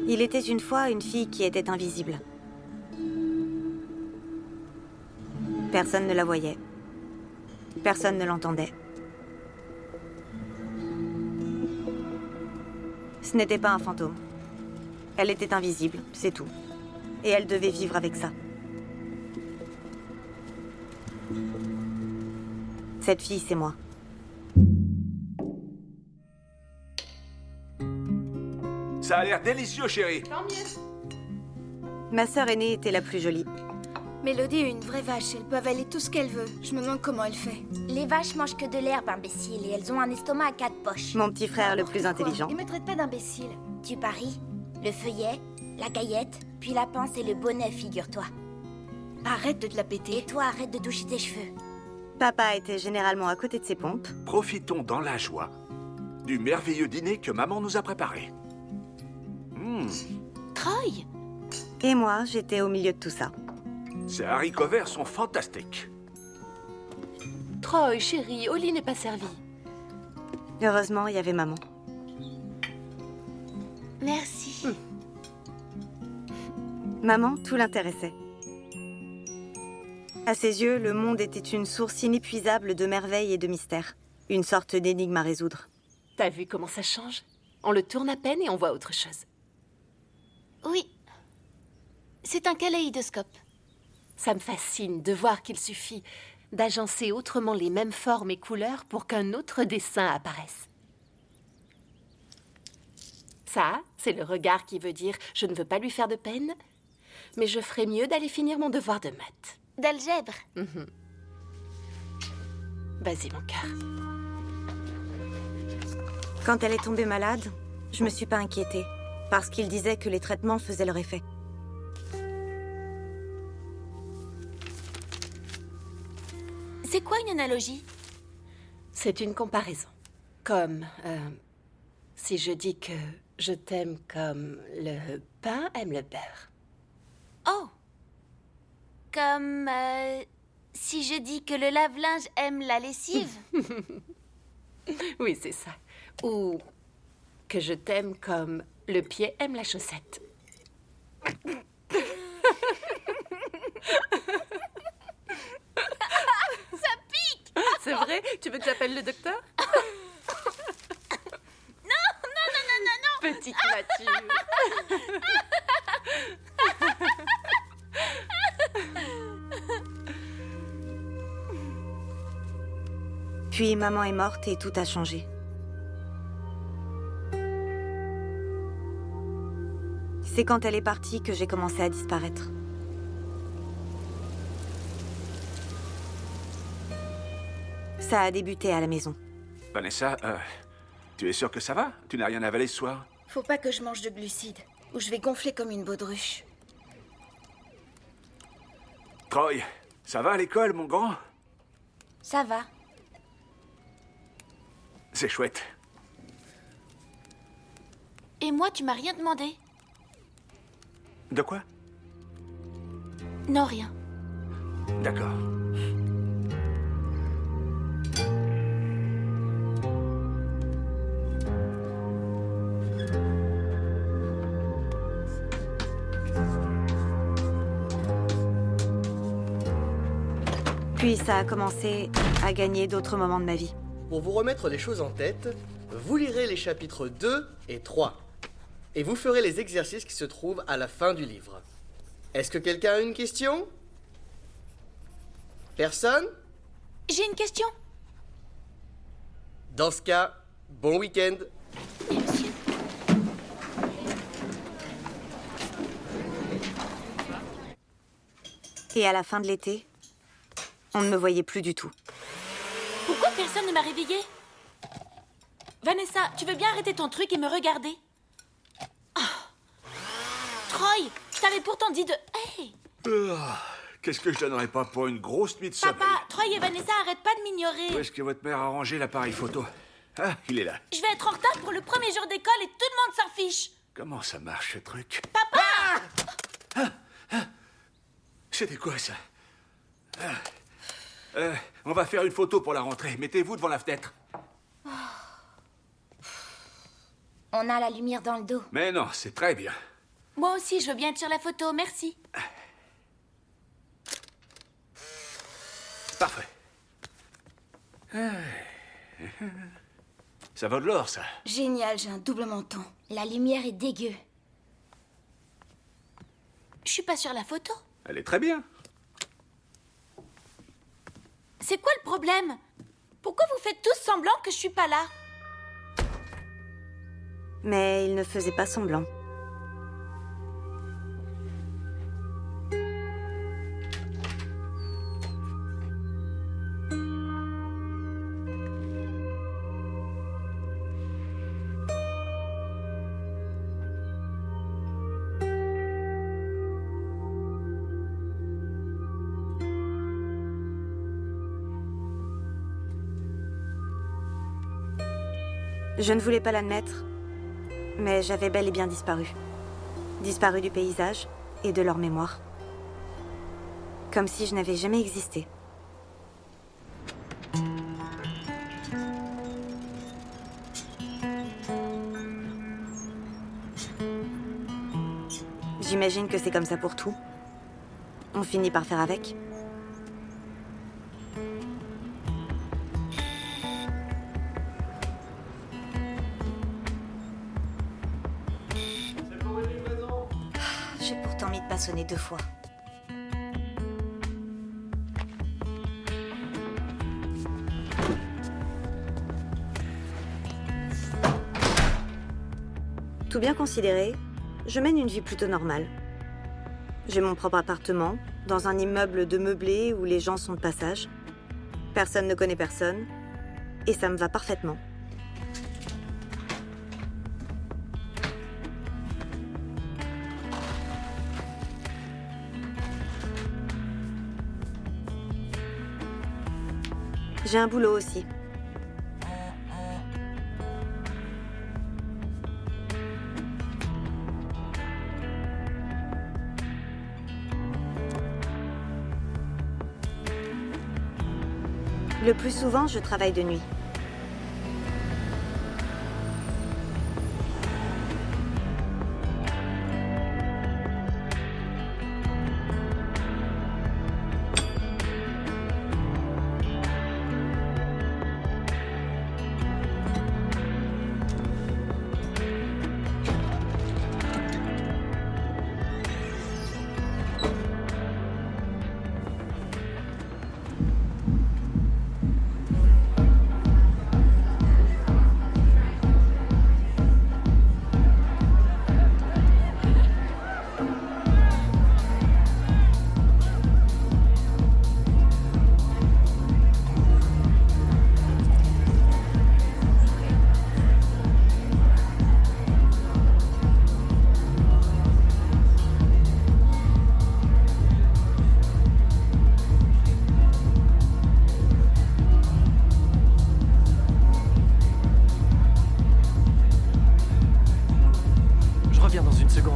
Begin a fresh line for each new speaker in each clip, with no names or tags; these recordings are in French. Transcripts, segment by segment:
Il était une fois une fille qui était invisible. Personne ne la voyait. Personne ne l'entendait. Ce n'était pas un fantôme. Elle était invisible, c'est tout. Et elle devait vivre avec ça. Cette fille, c'est moi.
Ça a l'air délicieux, chérie.
Tant mieux.
Ma sœur aînée était la plus jolie.
Mélodie est une vraie vache, elle peut avaler tout ce qu'elle veut. Je me demande comment elle fait.
Les vaches mangent que de l'herbe, imbécile, et elles ont un estomac à 4 poches.
Mon petit frère le plus intelligent.
Il me traite pas d'imbécile.
Tu paries? Le feuillet, la gaillette, puis la pince et le bonnet, figure-toi.
Arrête de te la péter.
Et toi, arrête de toucher tes cheveux.
Papa était généralement à côté de ses pompes.
Profitons dans la joie du merveilleux dîner que maman nous a préparé.
Troy!
Et moi, j'étais au milieu de tout ça.
Ces haricots verts sont fantastiques.
Troy, chérie, Oli n'est pas servi.
Heureusement, il y avait maman.
Merci.
Maman, tout l'intéressait. À ses yeux, le monde était une source inépuisable de merveilles et de mystères. Une sorte d'énigme à résoudre.
T'as vu comment ça change? On le tourne à peine et on voit autre chose.
Oui. C'est un kaléidoscope.
Ça me fascine de voir qu'il suffit d'agencer autrement les mêmes formes et couleurs pour qu'un autre dessin apparaisse. Ça, c'est le regard qui veut dire « je ne veux pas lui faire de peine, mais je ferais mieux d'aller finir mon devoir de maths.
D'algèbre. »
Vas-y, mon cœur.
Quand elle est tombée malade, je me suis pas inquiétée, parce qu'il disait que les traitements faisaient leur effet.
C'est quoi une analogie?
C'est une comparaison. Comme si je dis que je t'aime comme le pain aime le beurre.
Oh!
Comme si je dis que le lave-linge aime la lessive.
Oui, c'est ça. Ou que je t'aime comme le pied aime la chaussette.
Ça pique!
C'est vrai? Tu veux que j'appelle le docteur?
Non!
Petite nature.
Puis maman est morte et tout a changé. C'est quand elle est partie que j'ai commencé à disparaître. Ça a débuté à la maison.
Vanessa, tu es sûre que ça va? Tu n'as rien avalé ce soir?
Faut pas que je mange de glucides, ou je vais gonfler comme une baudruche.
Troy, ça va à l'école, mon grand?
Ça va.
C'est chouette.
Et moi, tu m'as rien demandé?
De quoi?
Non, rien.
D'accord.
Puis ça a commencé à gagner d'autres moments de ma vie.
Pour vous remettre les choses en tête, vous lirez les chapitres 2 et 3. Et vous ferez les exercices qui se trouvent à la fin du livre. Est-ce que quelqu'un a une question? Personne?
J'ai une question.
Dans ce cas, bon week-end.
Et monsieur?
Et à la fin de l'été, on ne me voyait plus du tout.
Pourquoi personne ne m'a réveillée? Vanessa, tu veux bien arrêter ton truc et me regarder?
Troy, je t'avais pourtant dit de... Hey!
Qu'est-ce que je donnerais pas pour une grosse nuit de sommeil?
Papa, Troy et Vanessa arrêtent pas de
Où
m'ignorer.
est-ce que votre mère a rangé l'appareil photo? Ah, il est là.
Je vais être en retard pour le premier jour d'école et tout le monde s'en fiche.
Comment ça marche, ce truc?
Papa!
C'était quoi, ça? On va faire une photo pour la rentrée. Mettez-vous devant la fenêtre.
On a la lumière dans le dos.
Mais non, c'est très bien.
Moi aussi, je veux bien être sur la photo, merci.
Parfait. Ça vaut de l'or, ça.
Génial, j'ai un double menton.
La lumière est dégueu. Je suis pas sur la photo.
Elle est très bien.
C'est quoi le problème? Pourquoi vous faites tous semblant que je suis pas là?
Mais il ne faisait pas semblant. Je ne voulais pas l'admettre, mais j'avais bel et bien disparu. Disparu du paysage et de leur mémoire. Comme si je n'avais jamais existé. J'imagine que c'est comme ça pour tout. On finit par faire avec. J'ai pourtant mis de pas sonner 2 fois. Tout bien considéré, je mène une vie plutôt normale. J'ai mon propre appartement, dans un immeuble de meublé où les gens sont de passage. Personne ne connaît personne, et ça me va parfaitement. J'ai un boulot aussi. Le plus souvent, je travaille de nuit.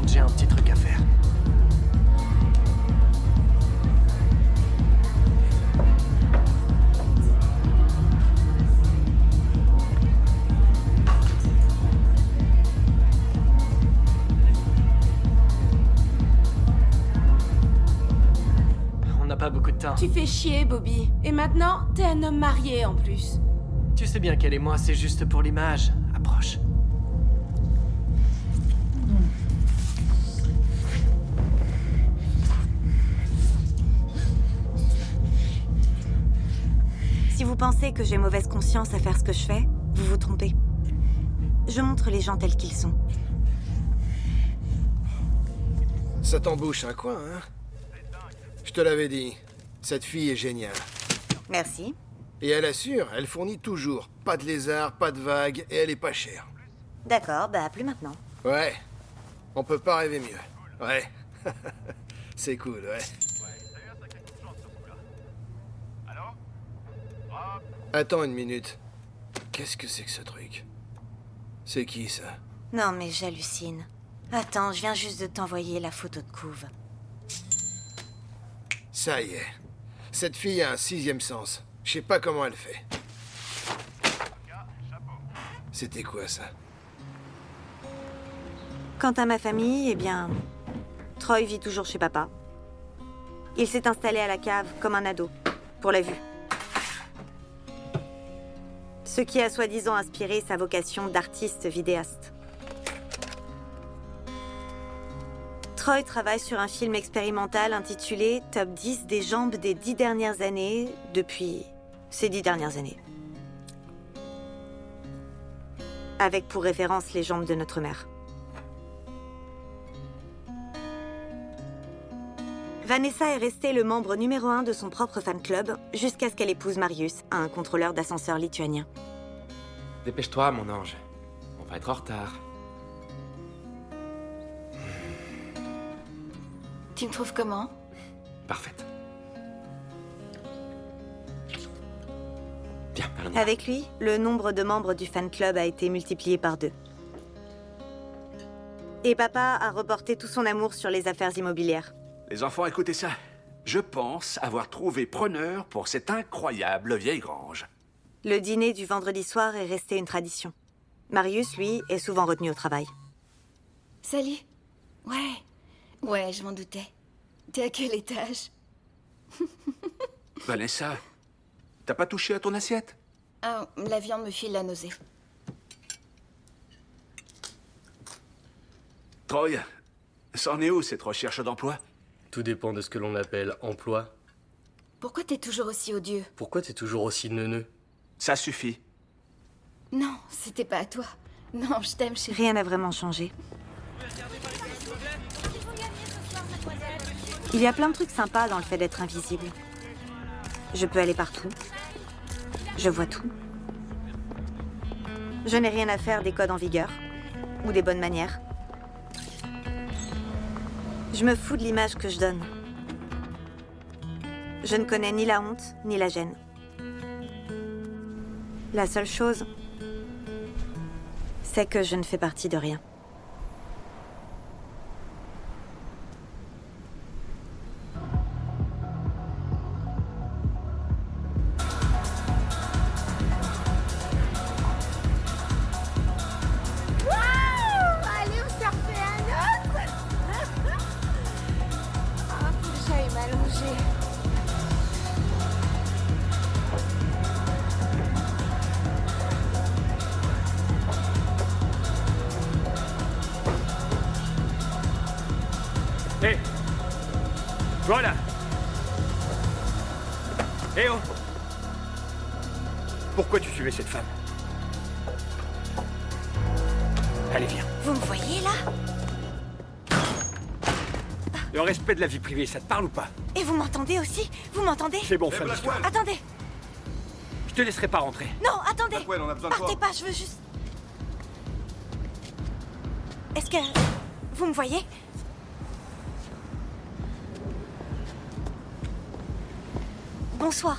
J'ai un petit truc à faire. On n'a pas beaucoup de temps.
Tu fais chier, Bobby. Et maintenant, t'es un homme marié en plus.
Tu sais bien qu'elle et moi, c'est juste pour l'image. Approche.
Si vous pensez que j'ai mauvaise conscience à faire ce que je fais, vous vous trompez. Je montre les gens tels qu'ils sont.
Ça t'embouche un coin, hein? Je te l'avais dit, cette fille est géniale.
Merci.
Et elle assure, elle fournit toujours. Pas de lézards, pas de vagues, et elle est pas chère.
D'accord, bah plus maintenant.
Ouais, on peut pas rêver mieux. Ouais. C'est cool, ouais. Attends une minute. Qu'est-ce que c'est que ce truc? C'est qui, ça?
Non, mais j'hallucine. Attends, je viens juste de t'envoyer la photo de couve.
Ça y est. Cette fille a un 6e sens. Je sais pas comment elle fait. C'était quoi, ça?
Quant à ma famille, eh bien... Troy vit toujours chez papa. Il s'est installé à la cave comme un ado, pour la vue. Ce qui a soi-disant inspiré sa vocation d'artiste vidéaste. Troy travaille sur un film expérimental intitulé « Top 10 des jambes des 10 dernières années » depuis ces 10 dernières années. Avec pour référence les jambes de notre mère. Vanessa est restée le membre numéro 1 de son propre fan club jusqu'à ce qu'elle épouse Marius, un contrôleur d'ascenseur lituanien.
Dépêche-toi, mon ange. On va être en retard.
Tu me trouves comment?
Parfaite. Viens, allons-y.
Avec lui, le nombre de membres du fan club a été multiplié par 2. Et papa a reporté tout son amour sur les affaires immobilières.
Les enfants, écoutez ça. Je pense avoir trouvé preneur pour cette incroyable vieille grange.
Le dîner du vendredi soir est resté une tradition. Marius, lui, est souvent retenu au travail.
Salut. Ouais, je m'en doutais. T'es à quel étage?
Vanessa, t'as pas touché à ton assiette?
Ah, la viande me file la nausée.
Troy, c'en est où cette recherche d'emploi?
Tout dépend de ce que l'on appelle emploi.
Pourquoi t'es toujours aussi odieux?
Pourquoi t'es toujours aussi neuneux?
Ça suffit.
Non, c'était pas à toi. Non, je t'aime, chérie.
Rien n'a vraiment changé. Il y a plein de trucs sympas dans le fait d'être invisible. Je peux aller partout. Je vois tout. Je n'ai rien à faire des codes en vigueur. Ou des bonnes manières. Je me fous de l'image que je donne. Je ne connais ni la honte, ni la gêne. La seule chose, c'est que je ne fais partie de rien.
Allez, on s'en refait un autre. Ah, faut que j'aille m'allonger.
Hé! Voilà! Eh oh! Pourquoi tu suivais cette femme? Allez, viens.
Vous me voyez là?
Le respect de la vie privée, ça te parle ou pas?
Et vous m'entendez aussi? Vous m'entendez?
C'est bon, fin de l'histoire.
Attendez!
Je te laisserai pas rentrer.
Non, attendez!
on a besoin de
Partez pas, je veux juste... Est-ce que... Vous me voyez? Bonsoir.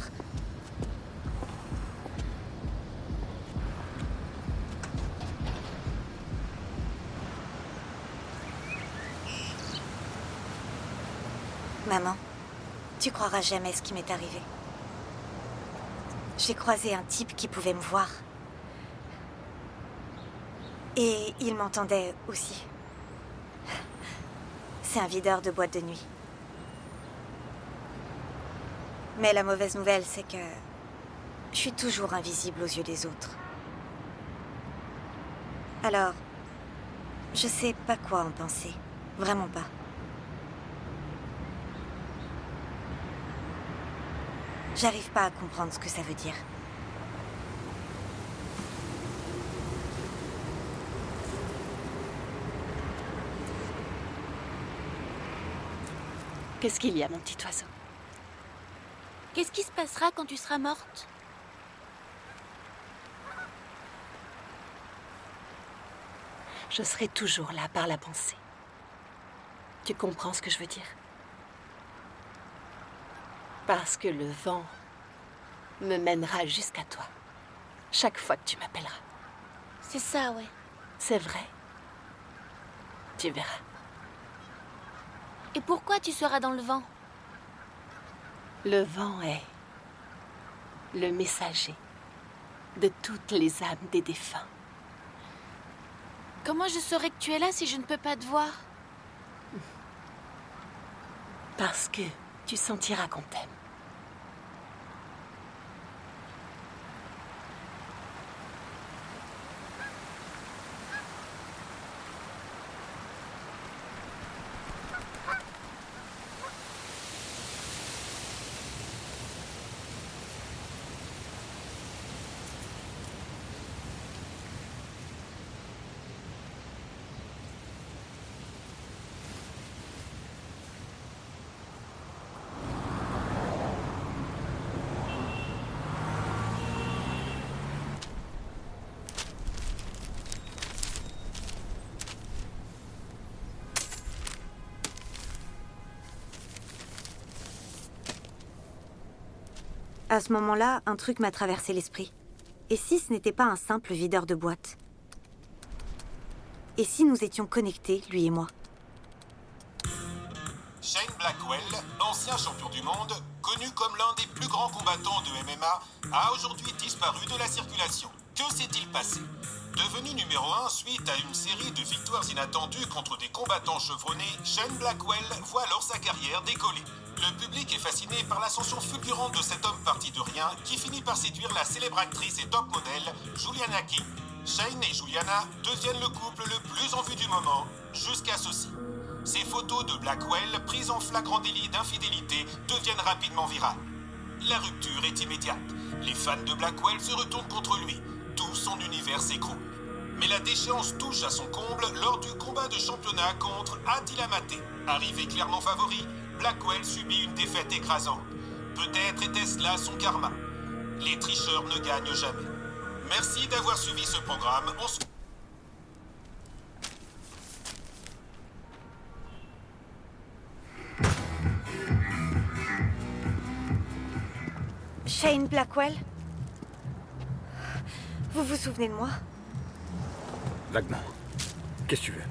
Maman, tu croiras jamais ce qui m'est arrivé. J'ai croisé un type qui pouvait me voir. Et il m'entendait aussi. C'est un videur de boîte de nuit. Mais la mauvaise nouvelle, c'est que je suis toujours invisible aux yeux des autres. Alors, je sais pas quoi en penser. Vraiment pas. J'arrive pas à comprendre ce que ça veut dire.
Qu'est-ce qu'il y a, mon petit oiseau?
Qu'est-ce qui se passera quand tu seras morte?
Je serai toujours là par la pensée. Tu comprends ce que je veux dire? Parce que le vent me mènera jusqu'à toi. Chaque fois que tu m'appelleras.
C'est ça, ouais.
C'est vrai. Tu verras.
Et pourquoi tu seras dans le vent?
Le vent est le messager de toutes les âmes des défunts.
Comment je saurais que tu es là si je ne peux pas te voir?
Parce que tu sentiras qu'on t'aime.
À ce moment-là, un truc m'a traversé l'esprit. Et si ce n'était pas un simple videur de boîte? Et si nous étions connectés, lui et moi?
Shane Blackwell, ancien champion du monde, connu comme l'un des plus grands combattants de MMA, a aujourd'hui disparu de la circulation. Que s'est-il passé? Devenu numéro 1 suite à une série de victoires inattendues contre des combattants chevronnés, Shane Blackwell voit alors sa carrière décoller. Le public est fasciné par l'ascension fulgurante de cet homme parti de rien qui finit par séduire la célèbre actrice et top modèle Juliana King. Shane et Juliana deviennent le couple le plus en vue du moment, jusqu'à ceci. Ces photos de Blackwell, prises en flagrant délit d'infidélité, deviennent rapidement virales. La rupture est immédiate. Les fans de Blackwell se retournent contre lui. Tout son univers s'écroule. Mais la déchéance touche à son comble lors du combat de championnat contre Attila Maté. Arrivé clairement favori, Blackwell subit une défaite écrasante. Peut-être était-ce là son karma. Les tricheurs ne gagnent jamais. Merci d'avoir suivi ce programme.
Shane Blackwell? Vous vous souvenez de moi?
Vaguement. Qu'est-ce que tu veux?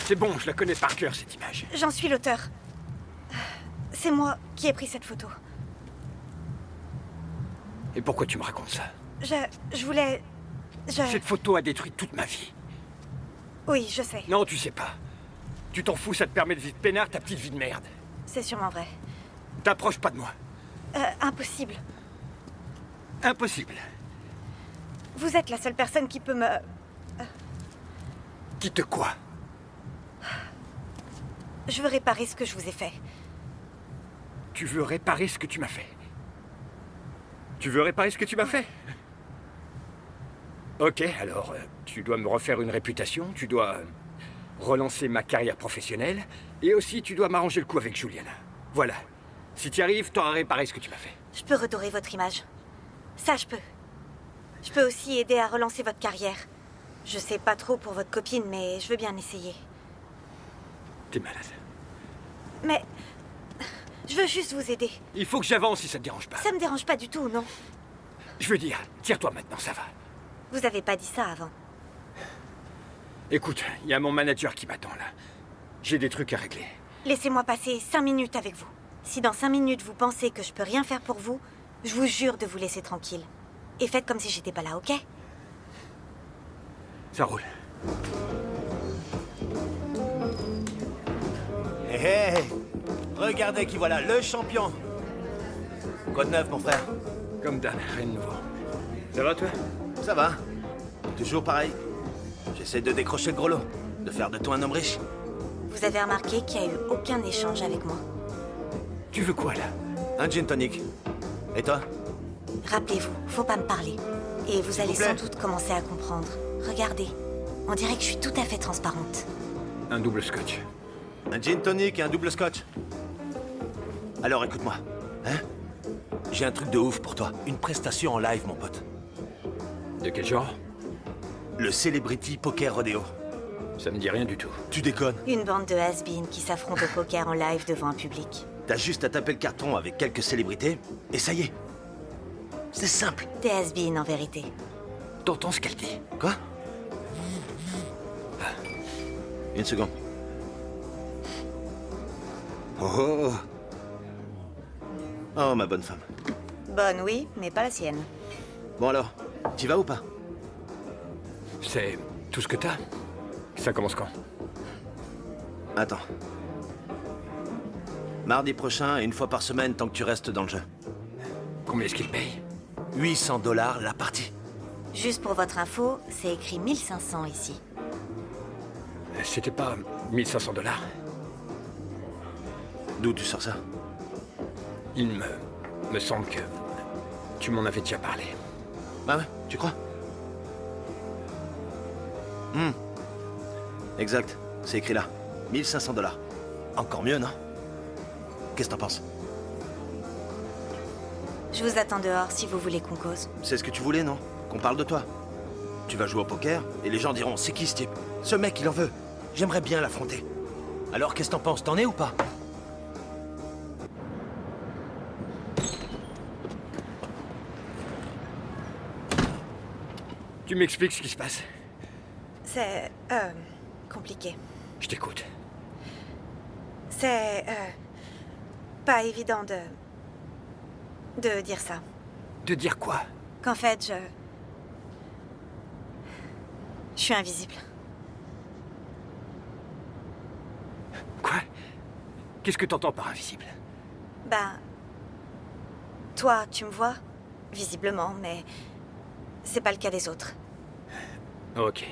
C'est bon, je la connais par cœur, cette image.
J'en suis l'auteur. C'est moi qui ai pris cette photo.
Et pourquoi tu me racontes ça?
Je voulais...
Cette photo a détruit toute ma vie.
Oui, je sais.
Non, tu sais pas. Tu t'en fous, ça te permet de vivre peinard ta petite vie de merde.
C'est sûrement vrai.
T'approches pas de moi.
Impossible.
Impossible.
Vous êtes la seule personne qui peut me...
Qui te quoi?
Je veux réparer ce que je vous ai fait.
Tu veux réparer ce que tu m'as fait? Tu veux réparer ce que tu m'as fait? Ok, alors, tu dois me refaire une réputation, tu dois relancer ma carrière professionnelle, et aussi tu dois m'arranger le coup avec Juliana. Voilà. Si tu y arrives, t'auras réparé ce que tu m'as fait.
Je peux redorer votre image. Ça, je peux. Je peux aussi aider à relancer votre carrière. Je sais pas trop pour votre copine, mais je veux bien essayer.
T'es malade.
Mais... je veux juste vous aider.
Il faut que j'avance si ça te dérange pas.
Ça me dérange pas du tout, non?
Je veux dire, tire-toi maintenant, ça va.
Vous avez pas dit ça avant.
Écoute, il y a mon manager qui m'attend là. J'ai des trucs à régler.
Laissez-moi passer 5 minutes avec vous. Si dans 5 minutes vous pensez que je peux rien faire pour vous, je vous jure de vous laisser tranquille. Et faites comme si j'étais pas là, ok?
Ça roule.
Hé hé, regardez qui voilà, le champion. Quoi de neuf, mon frère?
Comme d'hab, rien de nouveau. Ça va, toi?
Ça va. Toujours pareil. J'essaie de décrocher le gros lot, de faire de toi un homme riche.
Vous avez remarqué qu'il n'y a eu aucun échange avec moi.
Tu veux quoi, là?
Un gin tonic. Et toi?
Rappelez-vous, faut pas me parler. Et vous allez
plaît.
sans doute commencer à comprendre. Regardez, on dirait que je suis tout à fait transparente.
Un double scotch.
Un gin tonic et un double scotch. Alors écoute-moi, hein? J'ai un truc de ouf pour toi. Une prestation en live, mon pote.
De quel genre?
Le Celebrity Poker Rodeo.
Ça me dit rien du tout.
Tu déconnes.
Une bande de has-been qui s'affrontent au poker en live devant un public.
T'as juste à taper le carton avec quelques célébrités, et ça y est. C'est simple.
Des has-been en vérité.
T'entends ce qu'elle dit?
Quoi? Une seconde. Oh. Oh, ma bonne femme.
Bonne, oui, mais pas la sienne.
Bon alors, t'y vas ou pas?
C'est tout ce que t'as? Ça commence quand?
Attends. Mardi prochain, une fois par semaine, tant que tu restes dans le jeu.
Combien est-ce qu'il paye?
800 $ la partie.
Juste pour votre info, c'est écrit 1500 ici.
C'était pas 1500 $?
D'où tu sors ça?
Il me semble que tu m'en avais déjà parlé.
Bah ouais, tu crois? Exact, c'est écrit là. 1500 $. Encore mieux, non? Qu'est-ce que t'en penses?
Je vous attends dehors si vous voulez qu'on cause.
C'est ce que tu voulais, non? Qu'on parle de toi. Tu vas jouer au poker, et les gens diront, c'est qui ce type? Ce mec, il en veut. J'aimerais bien l'affronter. Alors, qu'est-ce que t'en penses? T'en es ou pas?
Tu m'expliques ce qui se passe?
C'est... compliqué.
Je t'écoute.
C'est... pas évident de dire ça.
De dire quoi?
Qu'en fait, je suis invisible.
Quoi? Qu'est-ce que t'entends par invisible?
Ben... Toi, tu me vois, visiblement, mais... c'est pas le cas des autres.
Ok.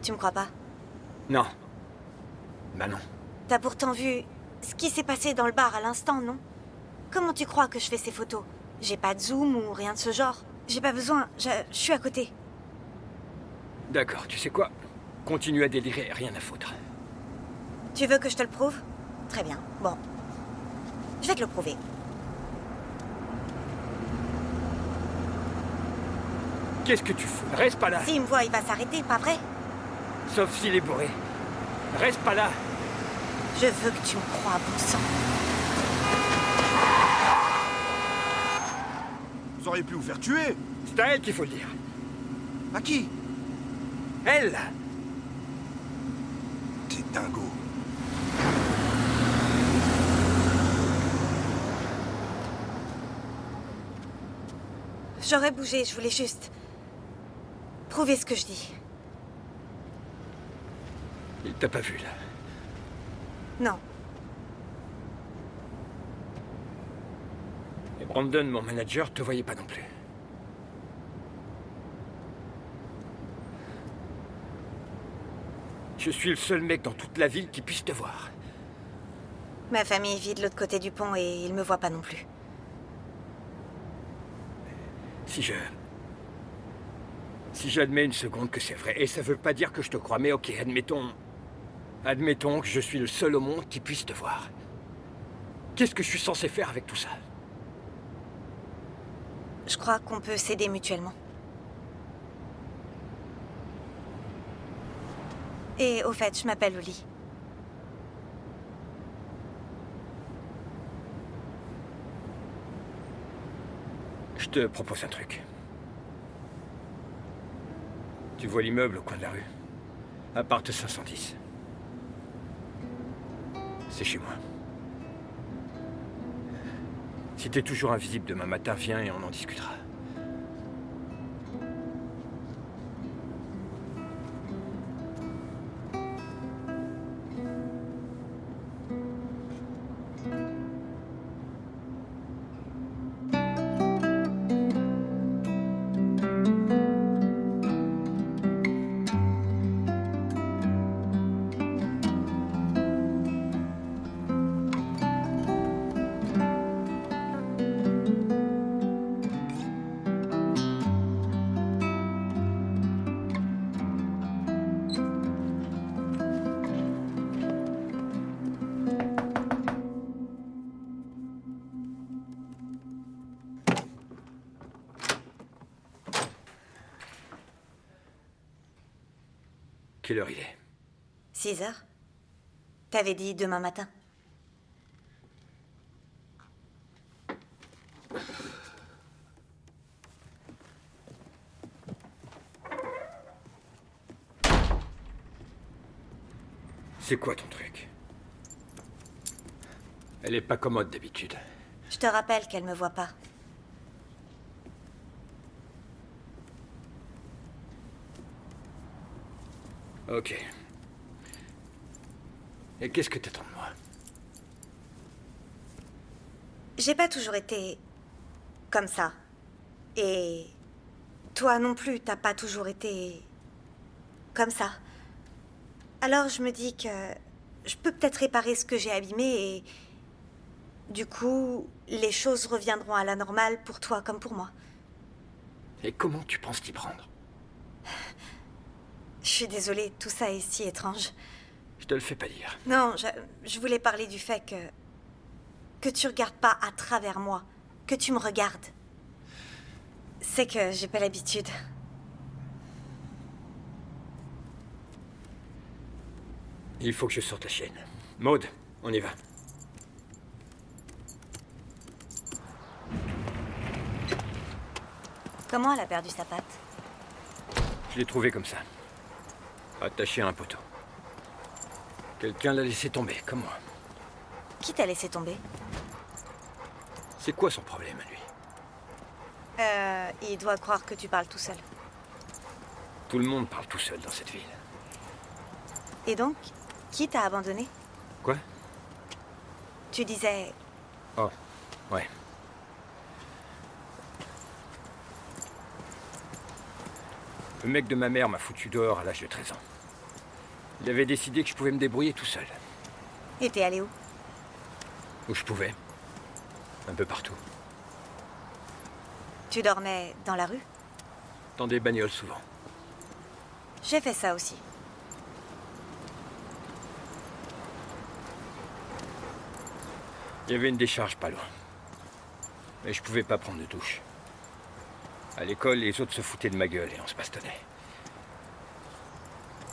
Tu me crois pas?
Non. Bah non.
T'as pourtant vu ce qui s'est passé dans le bar à l'instant, non? Comment tu crois que je fais ces photos? J'ai pas de zoom ou rien de ce genre. J'ai pas besoin, je suis à côté.
D'accord, tu sais quoi? Continue à délirer, rien à foutre.
Tu veux que je te le prouve? Très bien, bon. Je vais te le prouver.
Qu'est-ce que tu fous? Reste pas là!
S'il me voit, il va s'arrêter, pas vrai?
Sauf s'il est bourré. Reste pas là!
Je veux que tu me crois, bon sang.
Vous auriez pu vous faire tuer!
C'est à elle qu'il faut le dire.
À qui?
Elle!
T'es dingo.
J'aurais bougé, je voulais juste... prouver ce que je dis.
Il t'a pas vu, là.
Non.
Et Brandon, mon manager, te voyait pas non plus. Je suis le seul mec dans toute la ville qui puisse te voir.
Ma famille vit de l'autre côté du pont et ils me voient pas non plus.
Si j'admets une seconde que c'est vrai, et ça veut pas dire que je te crois, mais ok, admettons que je suis le seul au monde qui puisse te voir. Qu'est-ce que je suis censé faire avec tout ça?
Je crois qu'on peut s'aider mutuellement. Et au fait, je m'appelle Oli.
Je te propose un truc. Tu vois l'immeuble au coin de la rue? Appart 510. C'est chez moi. Si t'es toujours invisible demain matin, viens et on en discutera. Quelle heure il est?
6 heures. T'avais dit demain matin.
C'est quoi ton truc? Elle est pas commode d'habitude.
Je te rappelle qu'elle me voit pas.
Ok. Et qu'est-ce que t'attends de moi?
J'ai pas toujours été comme ça. Et toi non plus, t'as pas toujours été comme ça. Alors je me dis que je peux peut-être réparer ce que j'ai abîmé et du coup, les choses reviendront à la normale pour toi comme pour moi.
Et comment tu penses t'y prendre?
Je suis désolée, tout ça est si étrange.
Je te le fais pas dire.
Non, je voulais parler du fait que tu regardes pas à travers moi, que tu me regardes. C'est que j'ai pas l'habitude.
Il faut que je sorte la chienne. Maud, on y va.
Comment elle a perdu sa patte?
Je l'ai trouvée comme ça. Attachée à un poteau. Quelqu'un l'a laissé tomber, comme moi.
Qui t'a laissé tomber?
C'est quoi son problème à lui?
Il doit croire que tu parles tout seul.
Tout le monde parle tout seul dans cette ville.
Et donc, qui t'a abandonné?
Quoi?
Tu disais...
Oh, ouais. Le mec de ma mère m'a foutu dehors à l'âge de 13 ans. Il avait décidé que je pouvais me débrouiller tout seul.
Et t'es allé où?
Où je pouvais. Un peu partout.
Tu dormais dans la rue?
Dans des bagnoles souvent.
J'ai fait ça aussi.
Il y avait une décharge pas loin. Mais je pouvais pas prendre de douche. À l'école, les autres se foutaient de ma gueule et on se bastonnait.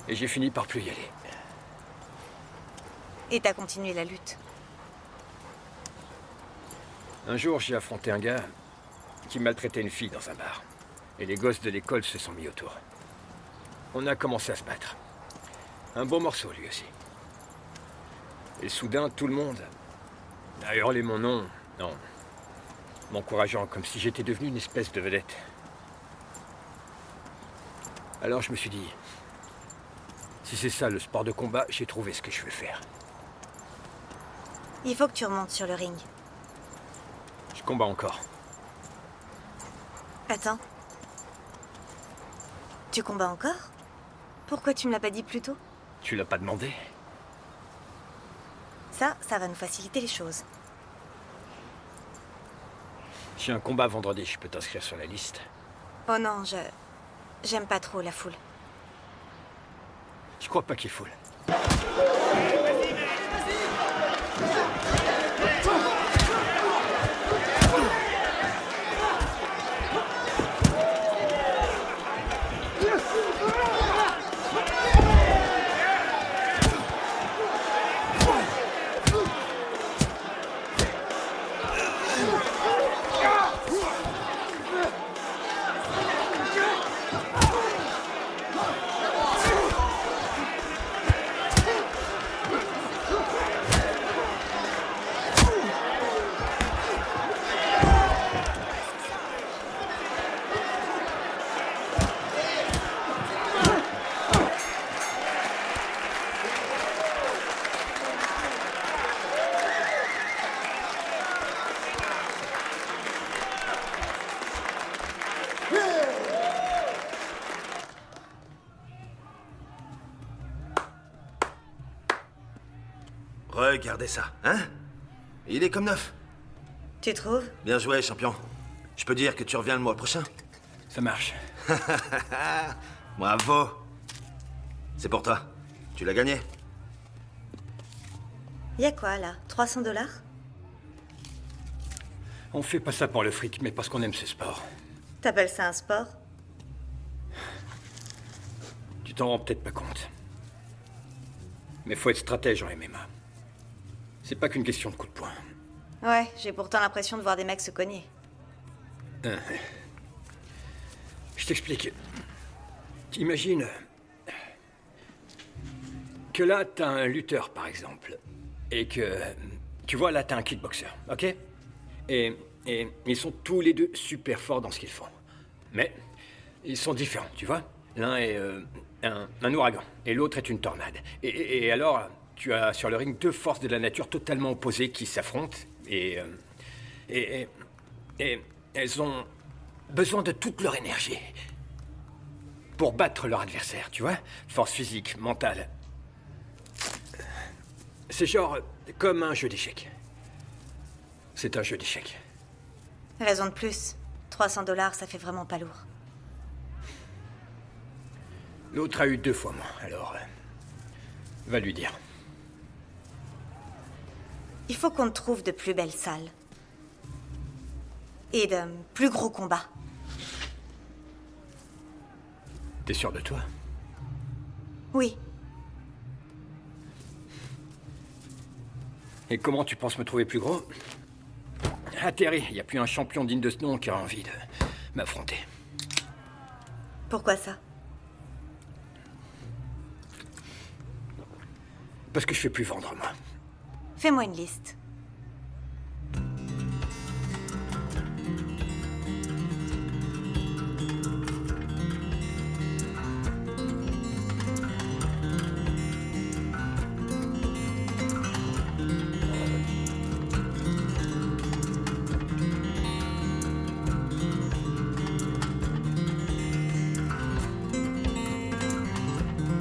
Et j'ai fini par plus y aller.
Et t'as continué la lutte?
Un jour, j'ai affronté un gars qui maltraitait une fille dans un bar. Et les gosses de l'école se sont mis autour. On a commencé à se battre. Un beau morceau, lui aussi. Et soudain, tout le monde a hurlé mon nom, non, m'encourageant comme si j'étais devenu une espèce de vedette. Alors je me suis dit, si c'est ça le sport de combat, j'ai trouvé ce que je veux faire.
Il faut que tu remontes sur le ring.
Je combats encore.
Attends. Tu combats encore? Pourquoi tu me l'as pas dit plus tôt?
Tu l'as pas demandé?
Ça va nous faciliter les choses.
J'ai un combat vendredi, je peux t'inscrire sur la liste.
Oh non, j'aime pas trop la foule.
Je crois pas qu'il faut.
Regardez ça, hein? Il est comme neuf.
Tu trouves?
Bien joué, champion. Je peux dire que tu reviens le mois prochain?
Ça marche.
Bravo. C'est pour toi. Tu l'as gagné.
Y a quoi, là? 300 $?
On fait pas ça pour le fric, mais parce qu'on aime ce sport.
T'appelles ça un sport?
Tu t'en rends peut-être pas compte. Mais faut être stratège en MMA. C'est pas qu'une question de coup de poing.
Ouais, j'ai pourtant l'impression de voir des mecs se cogner.
Je t'explique. Imagine que là, t'as un lutteur, par exemple. Et que... Tu vois, là, t'as un kickboxer, ok? Et ils sont tous les deux super forts dans ce qu'ils font. Mais ils sont différents, tu vois? L'un est un ouragan, et l'autre est une tornade. Et alors, tu as sur le ring deux forces de la nature totalement opposées qui s'affrontent, et elles ont besoin de toute leur énergie pour battre leur adversaire, tu vois? Force physique, mentale. C'est genre comme un jeu d'échecs. C'est un jeu d'échecs.
Raison de plus. $300, ça fait vraiment pas lourd.
L'autre a eu 2 fois moins, alors... va lui dire.
Il faut qu'on te trouve de plus belles salles. Et de plus gros combats.
T'es sûr de toi?
Oui.
Et comment tu penses me trouver plus gros? Ah Terry, il n'y a plus un champion digne de ce nom qui a envie de m'affronter.
Pourquoi ça?
Parce que je fais plus vendre, moi.
Fais-moi une liste.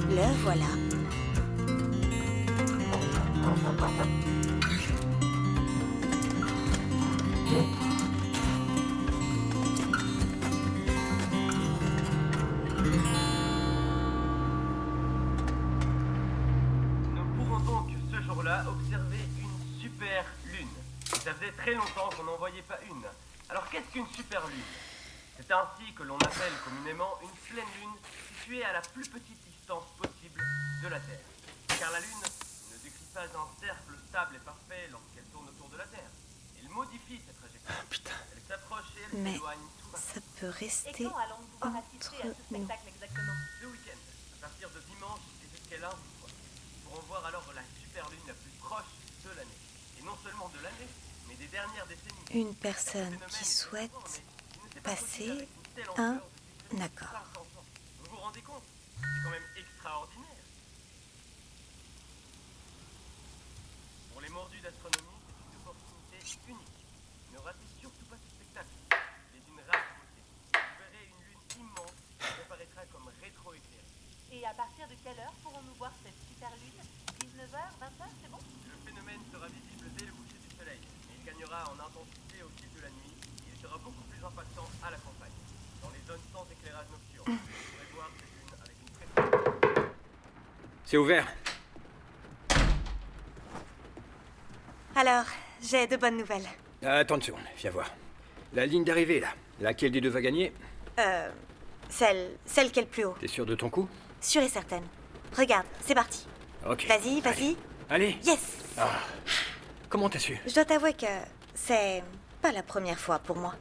Le voilà.
Nous pouvons donc ce jour-là observer une super lune. Ça faisait très longtemps qu'on n'en voyait pas une. Alors qu'est-ce qu'une super lune? C'est ainsi que l'on appelle communément une pleine lune située à la plus petite distance possible de la Terre. Car la lune ne décrit pas un cercle stable et parfait lorsqu'elle tourne autour de la Terre. Elle modifie cette trajectoire. Elle s'approche et elle
Mais
s'éloigne tout bas.
ça peut rester entre nous.
Ce week-end, à partir de dimanche et jusqu'à lundi soir, nous pourrons voir alors la super lune la plus proche de l'année. Et non seulement de l'année, mais des dernières décennies.
Une personne qui souhaite passer un accord.
Vous vous rendez compte? C'est quand même extraordinaire. Pour les mordus d'astronomie, c'est une opportunité unique. Ne ratez surtout pas ce spectacle. Il est d'une rare beauté. Vous verrez une lune immense qui apparaîtra comme rétro-éclairée.
Et à partir de quelle heure pourrons-nous voir cette super lune? 19h, 20h, c'est bon?
Le phénomène sera visible dès le coucher du soleil, mais il gagnera en intensité au fil de la nuit et il sera beaucoup plus impactant à la campagne. Dans les zones sans éclairage nocturne, vous pourrez voir cette lune avec une précision.
C'est ouvert.
Alors, j'ai de bonnes nouvelles.
Attends une seconde, viens voir. La ligne d'arrivée, là. Laquelle des deux va gagner?
Celle qui est le plus haut.
T'es sûr de ton coup?
Sûre et certaine. Regarde, c'est parti.
Ok.
Vas-y, vas-y.
Allez.
Yes!
Ah. Comment t'as su?
Je dois t'avouer que c'est pas la première fois pour moi.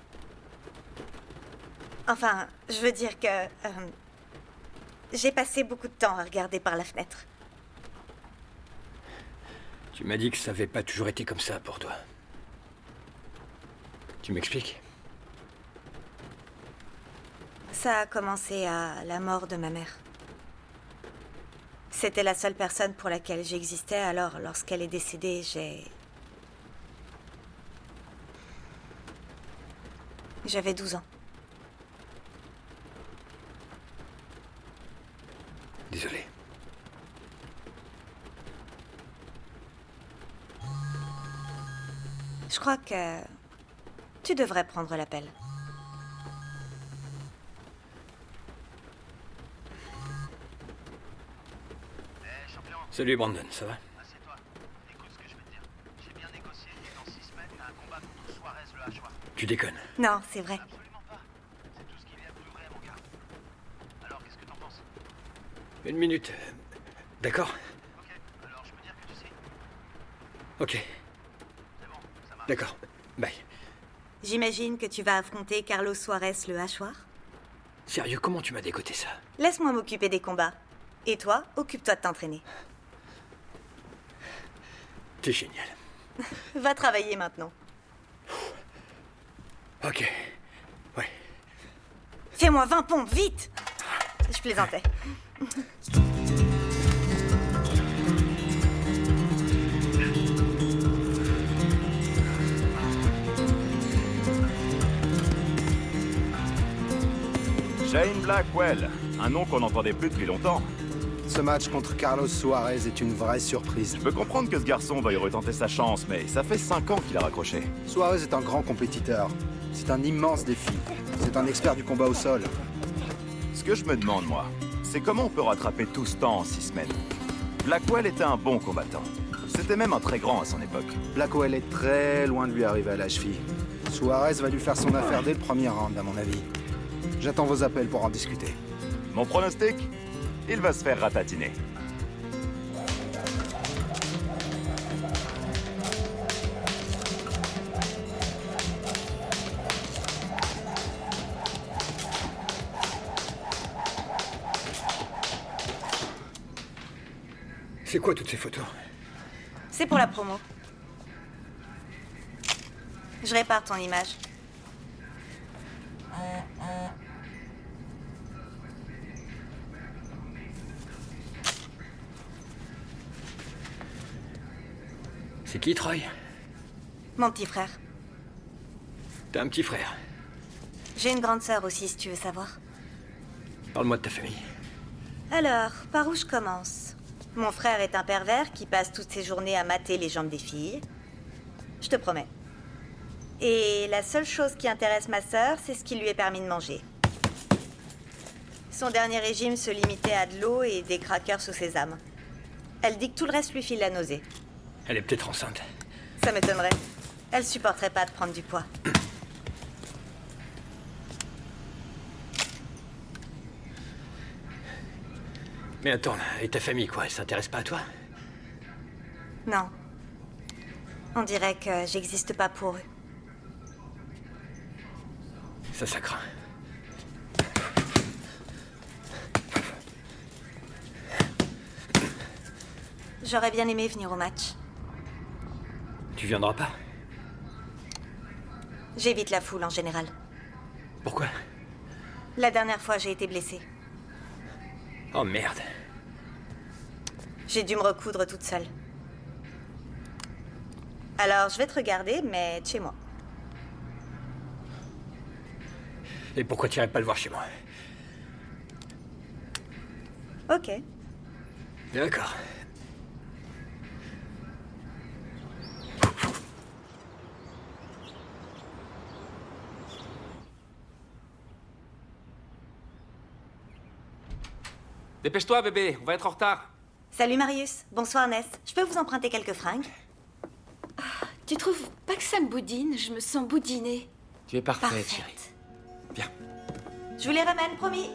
Enfin, je veux dire que... j'ai passé beaucoup de temps à regarder par la fenêtre.
Tu m'as dit que ça avait pas toujours été comme ça pour toi. Tu m'expliques?
Ça a commencé à la mort de ma mère. C'était la seule personne pour laquelle j'existais, alors lorsqu'elle est décédée, j'avais 12 ans.
Désolé.
Je crois que tu devrais prendre l'appel.
Salut Brandon, ça va?
Assieds-toi. Écoute ce que je vais te dire. J'ai bien négocié et dans 6 semaines, t'as un combat contre Suarez le Hachoir.
Tu déconnes.
Non, c'est vrai.
Absolument pas. C'est tout ce qu'il y a de plus vrai, mon gars. Alors, qu'est-ce que t'en penses?
Une minute. D'accord?
Ok, alors
Ok. D'accord. Bye.
J'imagine que tu vas affronter Carlos Suarez le hachoir.
Sérieux, comment tu m'as dégoté ça?
Laisse-moi m'occuper des combats. Et toi, occupe-toi de t'entraîner.
T'es génial.
Va travailler maintenant.
Ok. Ouais.
Fais-moi 20 pompes, vite! Je plaisantais.
Shane Blackwell, un nom qu'on n'entendait plus depuis longtemps.
Ce match contre Carlos Suarez est une vraie surprise.
Je peux comprendre que ce garçon veuille retenter sa chance, mais ça fait 5 ans qu'il a raccroché.
Suarez est un grand compétiteur. C'est un immense défi. C'est un expert du combat au sol.
Ce que je me demande, moi, c'est comment on peut rattraper tout ce temps en 6 semaines. Blackwell était un bon combattant. C'était même un très grand à son époque.
Blackwell est très loin de lui arriver à la cheville. Suarez va lui faire son affaire dès le premier round, à mon avis. J'attends vos appels pour en discuter.
Mon pronostic? Il va se faire ratatiner.
C'est quoi toutes ces photos?
C'est pour la promo. Je répare ton image.
C'est qui, Troy?
Mon petit frère.
T'as un petit frère.
J'ai une grande sœur aussi, si tu veux savoir.
Parle-moi de ta famille.
Alors, par où je commence? Mon frère est un pervers qui passe toutes ses journées à mater les jambes des filles. Je te promets. Et la seule chose qui intéresse ma sœur, c'est ce qui lui est permis de manger. Son dernier régime se limitait à de l'eau et des crackers au sésame. Elle dit que tout le reste lui file la nausée.
Elle est peut-être enceinte.
Ça m'étonnerait. Elle supporterait pas de prendre du poids.
Mais attends, et ta famille, quoi? Elle s'intéresse pas à toi?
Non. On dirait que j'existe pas pour eux.
Ça craint.
J'aurais bien aimé venir au match.
Tu viendras pas?
J'évite la foule en général.
Pourquoi?
La dernière fois, j'ai été blessée.
Oh merde.
J'ai dû me recoudre toute seule. Alors, je vais te regarder, mais de chez moi.
Et pourquoi t'irais pas le voir chez moi?
Ok.
D'accord.
Dépêche-toi, bébé, on va être en retard.
Salut Marius. Bonsoir Ness. Je peux vous emprunter quelques fringues?
Tu trouves pas que ça me boudine? Je me sens boudinée.
Tu es parfaite, chérie. Viens.
Je vous les ramène, promis.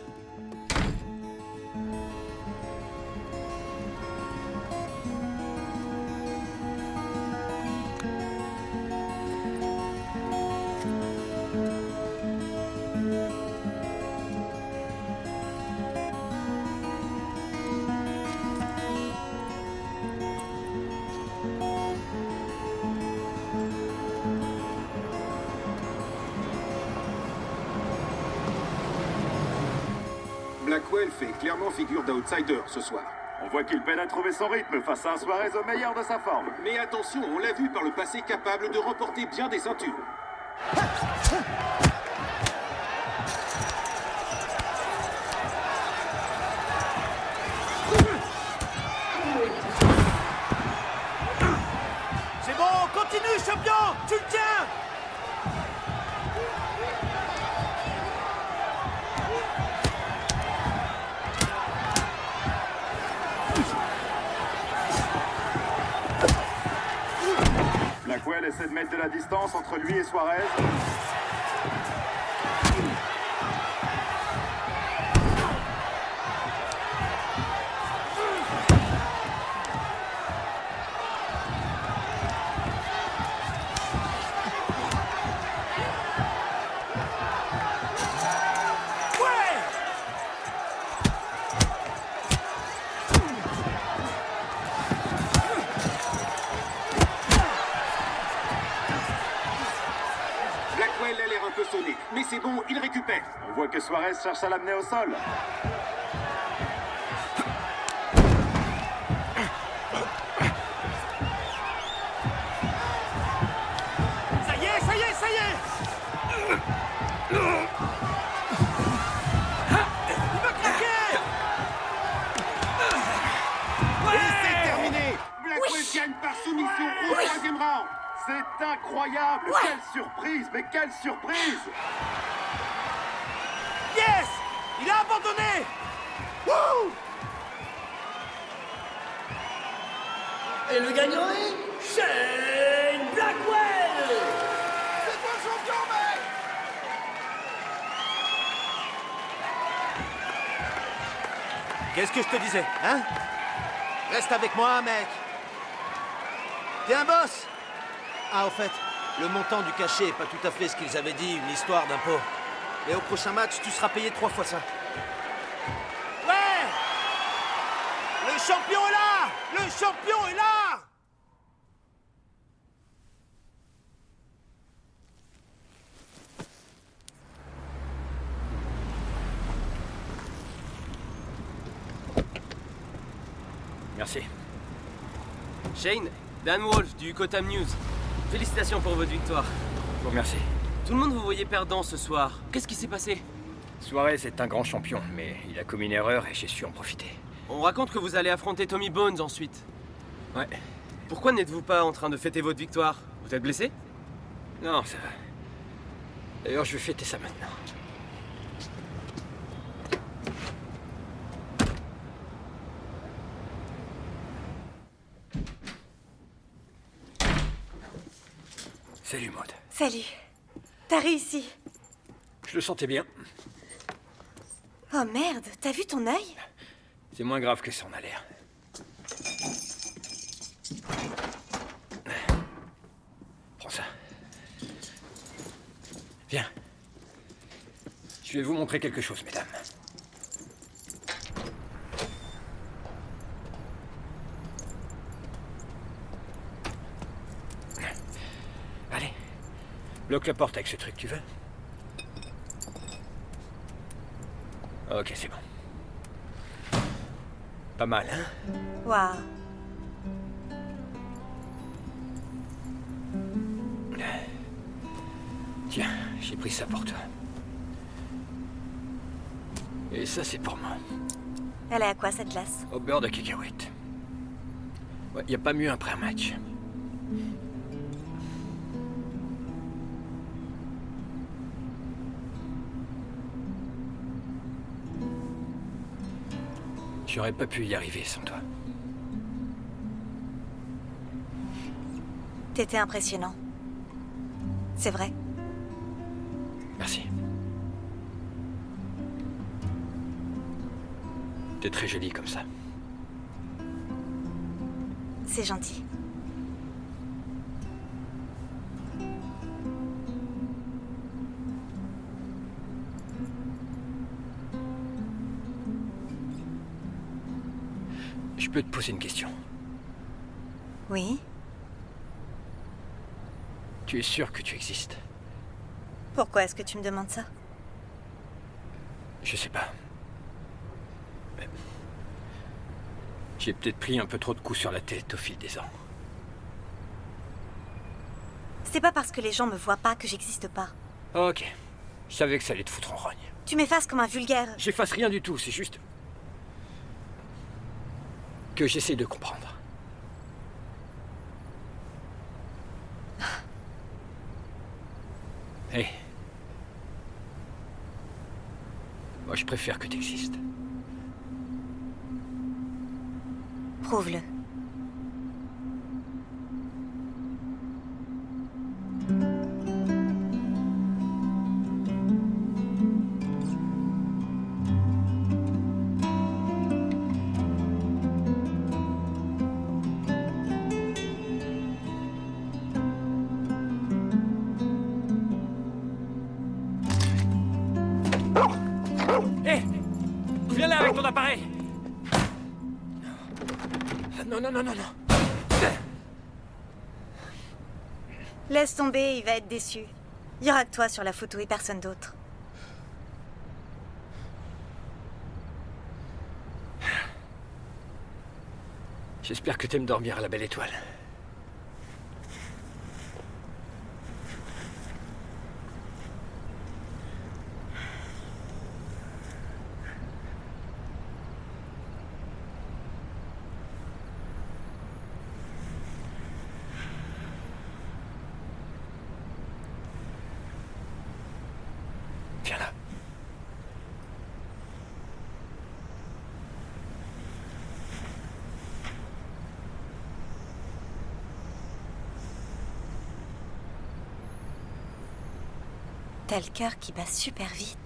Blackwell fait clairement figure d'outsider ce soir.
On voit qu'il peine à trouver son rythme face à un Suarez au meilleur de sa forme.
Mais attention, on l'a vu par le passé capable de remporter bien des ceintures.
C'est bon, continue, champion! Tu le tiens!
Blackwell essaie de mettre de la distance entre lui et Suarez.
c'est bon, il récupère. On voit que Suarez cherche à l'amener au sol.
Ça y est, ça y est, ça y est! Il va craquer!
Et c'est terminé. Blackwell gagne par soumission au troisième round. C'est incroyable. Quelle surprise, mais quelle surprise!
Yes! Il a abandonné! Wouh!
Et le gagnant est...
Shane Blackwell!
C'est toi le champion, mec!
Qu'est-ce que je te disais, hein? Reste avec moi, mec. T'es un boss. Ah, au fait, le montant du cachet est pas tout à fait ce qu'ils avaient dit, une histoire d'impôt. Et au prochain match, tu seras payé 3 fois ça.
Ouais! Le champion est là! Le champion est là!
Merci.
Shane, Dan Wolf du Kotam News. Félicitations pour votre victoire.
Bon, merci.
Tout le monde vous voyait perdant ce soir. Qu'est-ce qui s'est passé?
Suarez est un grand champion, mais il a commis une erreur et j'ai su en profiter.
On raconte que vous allez affronter Tommy Bones ensuite.
Ouais.
Pourquoi n'êtes-vous pas en train de fêter votre victoire? Vous êtes blessé?
Non, ça va. D'ailleurs, je vais fêter ça maintenant. Salut, Maud.
Salut. T'as réussi.
Je le sentais bien.
Oh merde, t'as vu ton œil?
C'est moins grave que ça en a l'air. Prends ça. Viens. Je vais vous montrer quelque chose, mesdames. Allez. Bloque la porte avec ce truc, tu veux? Ok, c'est bon. Pas mal, hein?
Waouh.
Tiens, j'ai pris ça pour toi. Et ça, c'est pour moi.
Elle est à quoi, cette glace?
Au beurre de cacahuète. Ouais, y a pas mieux après un match. J'aurais pas pu y arriver sans toi.
T'étais impressionnant. C'est vrai.
Merci. T'es très jolie comme ça.
C'est gentil.
Je peux te poser une question.
Oui?
Tu es sûr que tu existes?
Pourquoi est-ce que tu me demandes ça?
Je sais pas. Mais j'ai peut-être pris un peu trop de coups sur la tête au fil des ans.
C'est pas parce que les gens me voient pas que j'existe pas.
Ok. Je savais que ça allait te foutre en rogne.
Tu m'effaces comme un vulgaire.
J'efface rien du tout, c'est juste... que j'essaie de comprendre. Hé. Moi, je préfère que tu existes.
Prouve-le.
Hé! Viens là avec ton appareil! Non, non, non, non, non.
Laisse tomber, il va être déçu. Il y aura que toi sur la photo et personne d'autre.
J'espère que t'aimes dormir à la belle étoile. Viens là.
T'as le cœur qui bat super vite.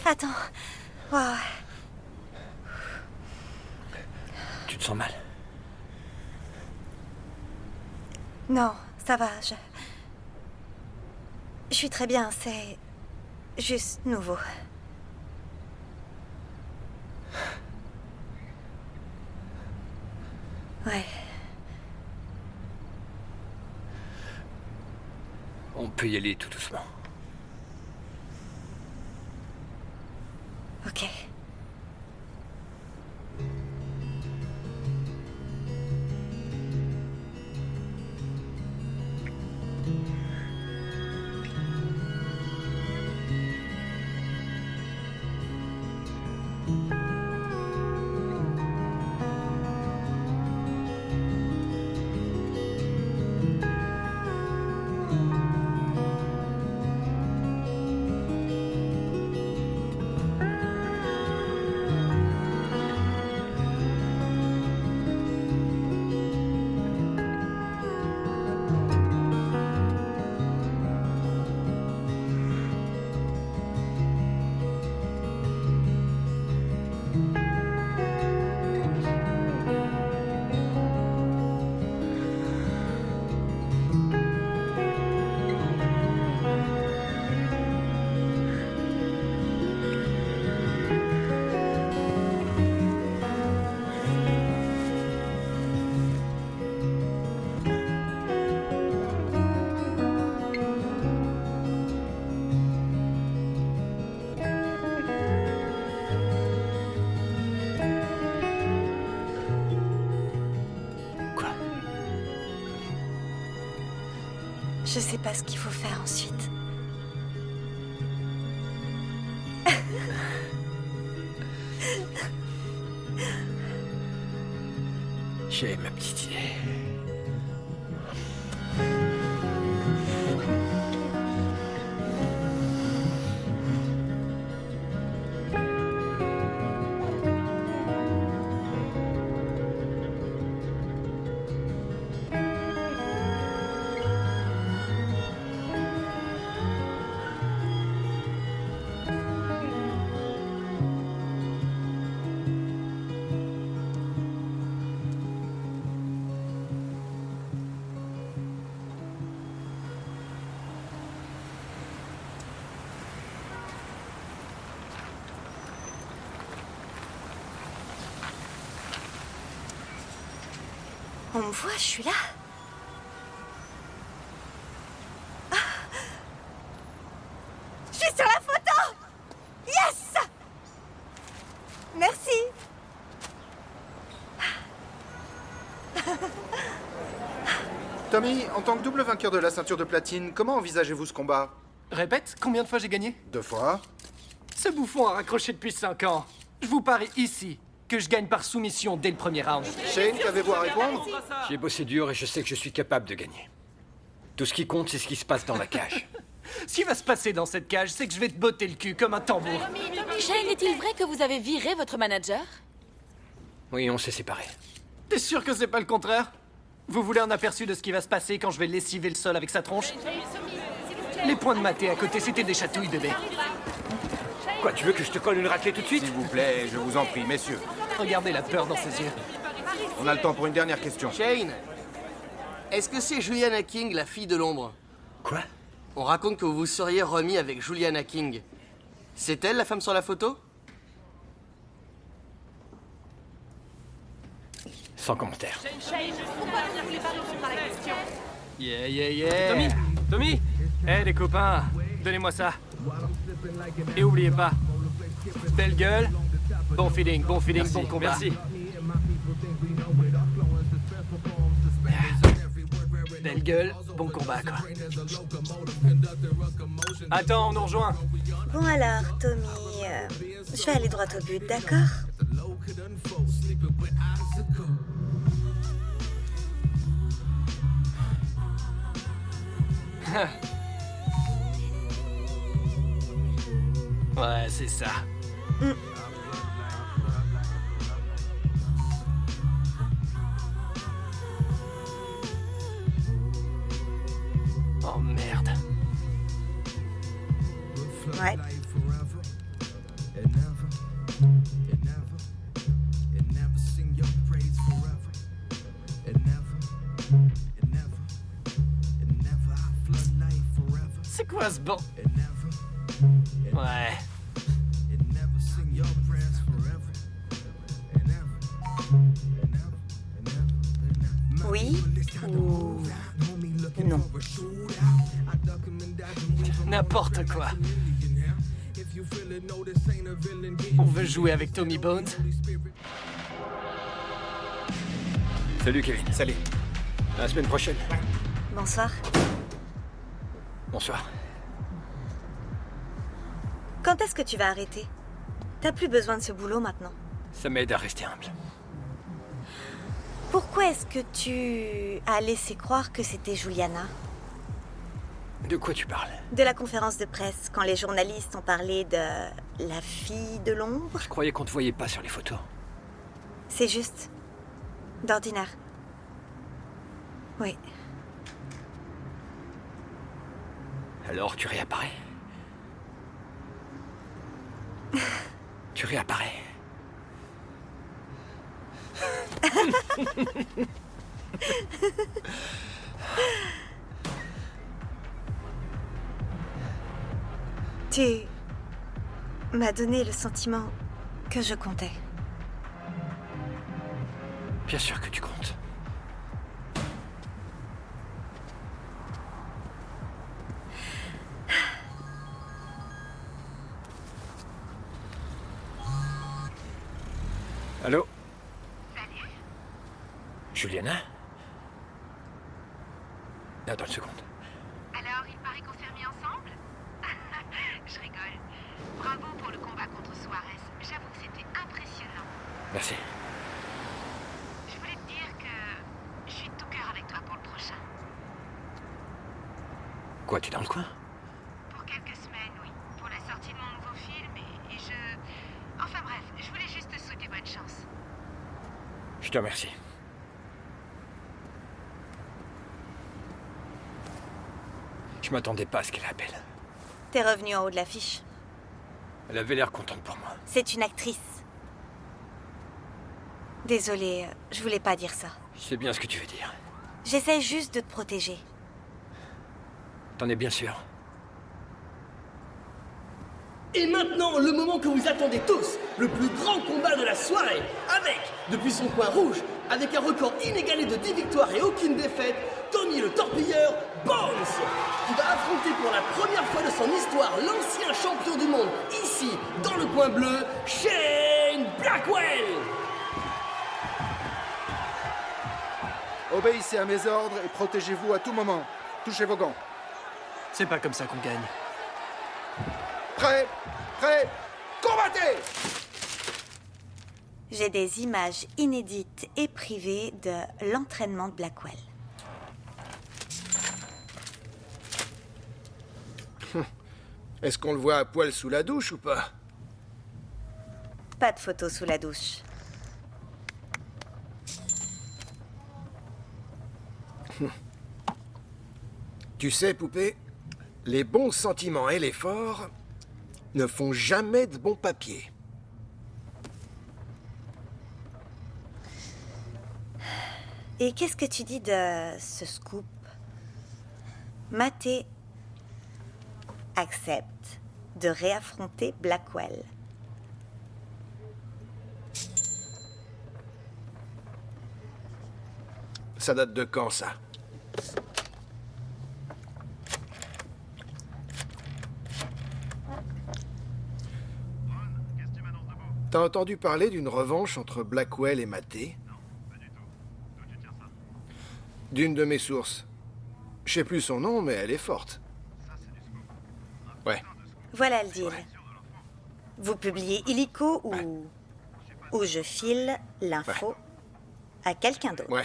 Attends. Wow.
Tu te sens mal?
Non, ça va, je suis très bien, c'est juste nouveau. Ouais.
On peut y aller tout doucement.
Ok. Je sais pas ce qu'il faut faire ensuite.
J'ai ma petite idée.
On me voit, je suis là. Ah. Je suis sur la photo. Yes. Merci.
Tommy, en tant que double vainqueur de la ceinture de platine, comment envisagez-vous ce combat?
Répète, combien de fois j'ai gagné?
2 fois.
Ce bouffon a raccroché depuis 5 ans. Je vous parie ici que je gagne par soumission dès le premier round.
Shane, qu'avez-vous à répondre?
J'ai bossé dur et je sais que je suis capable de gagner. Tout ce qui compte, c'est ce qui se passe dans la cage.
Ce qui va se passer dans cette cage, c'est que je vais te botter le cul comme un tambour.
Shane, est-il vrai que vous avez viré votre manager?
Oui, on s'est séparés.
T'es sûr que c'est pas le contraire? Vous voulez un aperçu de ce qui va se passer quand je vais lessiver le sol avec sa tronche? Les points de maté à côté, c'était des chatouilles, bébé.
Quoi, tu veux que je te colle une raclée tout de suite?
S'il vous plaît, je vous en prie, messieurs.
Regardez la peur dans ses yeux.
On a le temps pour une dernière question.
Shane,
Est-ce que c'est Juliana King, la fille de l'ombre?
Quoi?
On raconte que vous vous seriez remis avec Juliana King. C'est elle, la femme sur la photo?
Sans commentaire.
Yeah, yeah, yeah.
Tommy
Eh les copains, donnez-moi ça. Et oubliez pas, belle gueule, bon feeling, bon combat.
Merci.
Belle gueule, bon combat quoi. Attends, on nous rejoint.
Bon alors, Tommy, je vais aller droit au but, d'accord?
Ouais, c'est ça. Oh merde.
Ouais.
C'est quoi ce bon? Ouais.
Oui ou non?
N'importe quoi. On veut jouer avec Tommy Bones?
Salut Kevin.
Salut.
À la semaine prochaine.
Bonsoir.
Bonsoir.
Quand est-ce que tu vas arrêter? T'as plus besoin de ce boulot maintenant.
Ça m'aide à rester humble.
Pourquoi est-ce que tu as laissé croire que c'était Juliana?
De quoi tu parles?
De la conférence de presse, quand les journalistes ont parlé de la fille de l'ombre?
Je croyais qu'on te voyait pas sur les photos.
C'est juste. D'ordinaire. Oui.
Alors tu réapparais? Tu réapparais?
Tu m'as donné le sentiment que je comptais.
Bien sûr que tu comptes. Allô?
Salut.
Juliana? Attends une seconde.
Alors, il paraît qu'on s'est remis ensemble? Je rigole. Bravo pour le combat contre Suarez. J'avoue que c'était impressionnant.
Merci.
Je voulais te dire que je suis de tout cœur avec toi pour le prochain.
Quoi, t'es dans le coin?
Pour quelques semaines, oui. Pour la sortie de mon nouveau film et je... Enfin bref, je voulais juste te souhaiter bonne chance.
Je te remercie. Je m'attendais pas à ce qu'elle appelle.
T'es revenu en haut de l'affiche.
Elle avait l'air contente pour moi.
C'est une actrice. Désolée, je voulais pas dire ça.
Je sais bien ce que tu veux dire.
J'essaie juste de te protéger.
T'en es bien sûr?
Et maintenant, le moment que vous attendez tous, le plus grand combat de la soirée, avec, depuis son coin rouge, avec un record inégalé de 10 victoires et aucune défaite, Tommy le torpilleur Bones, qui va affronter pour la première fois de son histoire l'ancien champion du monde, ici, dans le coin bleu, Shane Blackwell.
Obéissez à mes ordres et protégez-vous à tout moment. Touchez vos gants.
C'est pas comme ça qu'on gagne.
Prêt, combattez!
J'ai des images inédites et privées de l'entraînement de Blackwell.
Est-ce qu'on le voit à poil sous la douche ou pas?
Pas de photos sous la douche.
Tu sais, poupée, les bons sentiments et l'effort ne font jamais de bons papiers.
Et qu'est-ce que tu dis de ce scoop? Maté accepte de réaffronter Blackwell.
Ça date de quand, ça? T'as entendu parler d'une revanche entre Blackwell et Maté? D'une de mes sources. Je sais plus son nom, mais elle est forte. Ouais.
Voilà le deal. Vous publiez illico ou je file l'info à quelqu'un d'autre.
Ouais.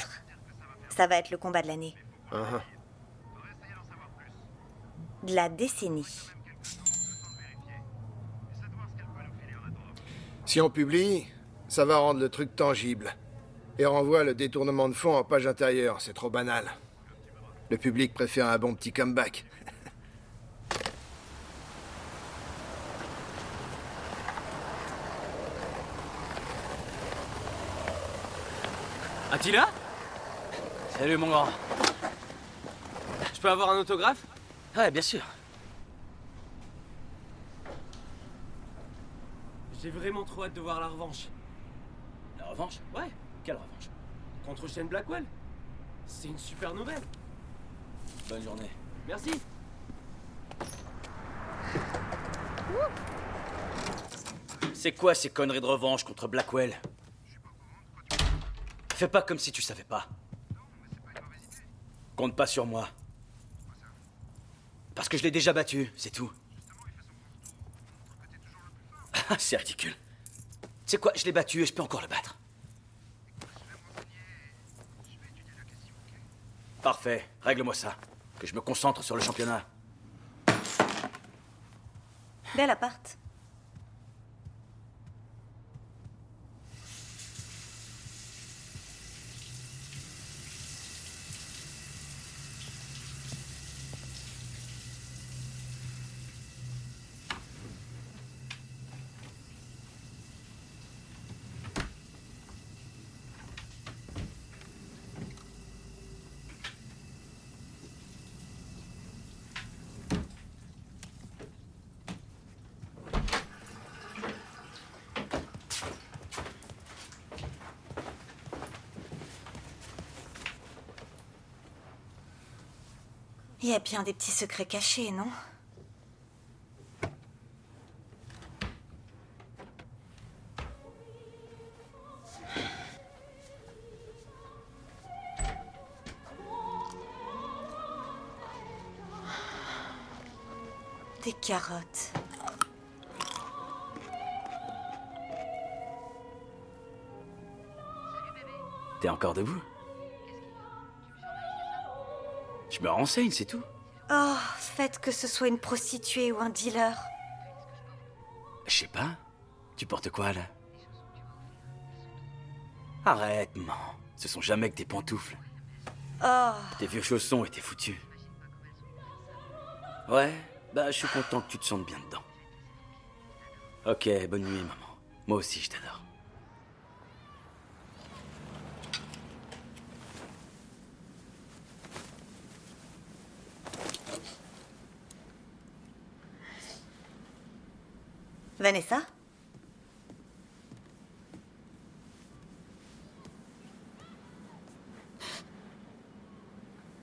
Ça va être le combat de l'année.
Uh-huh.
De la décennie.
Si on publie, ça va rendre le truc tangible. Et renvoie le détournement de fonds en page intérieure, c'est trop banal. Le public préfère un bon petit comeback.
Attila? Salut mon grand. Je peux avoir un autographe?
Ouais, bien sûr.
J'ai vraiment trop hâte de voir la revanche.
La revanche?
Ouais.
Quelle revanche?
Contre Shane Blackwell. C'est une super nouvelle.
Bonne journée.
Merci.
C'est quoi ces conneries de revanche contre Blackwell? Fais pas comme si tu savais pas. Compte pas sur moi. Parce que je l'ai déjà battu, c'est tout. C'est ridicule. Tu sais quoi, je l'ai battu et je peux encore le battre. Parfait, règle-moi ça. Que je me concentre sur le championnat.
Bel appart. Il y a bien des petits secrets cachés, non? Des carottes.
T'es encore debout? Je me renseigne, c'est tout.
Oh, faites que ce soit une prostituée ou un dealer.
Je sais pas. Tu portes quoi, là? Arrête, man. Ce sont jamais que tes pantoufles.
Oh.
Tes vieux chaussons étaient foutus. Ouais, bah je suis content que tu te sentes bien dedans. Ok, bonne nuit, maman. Moi aussi, je t'adore.
Vanessa?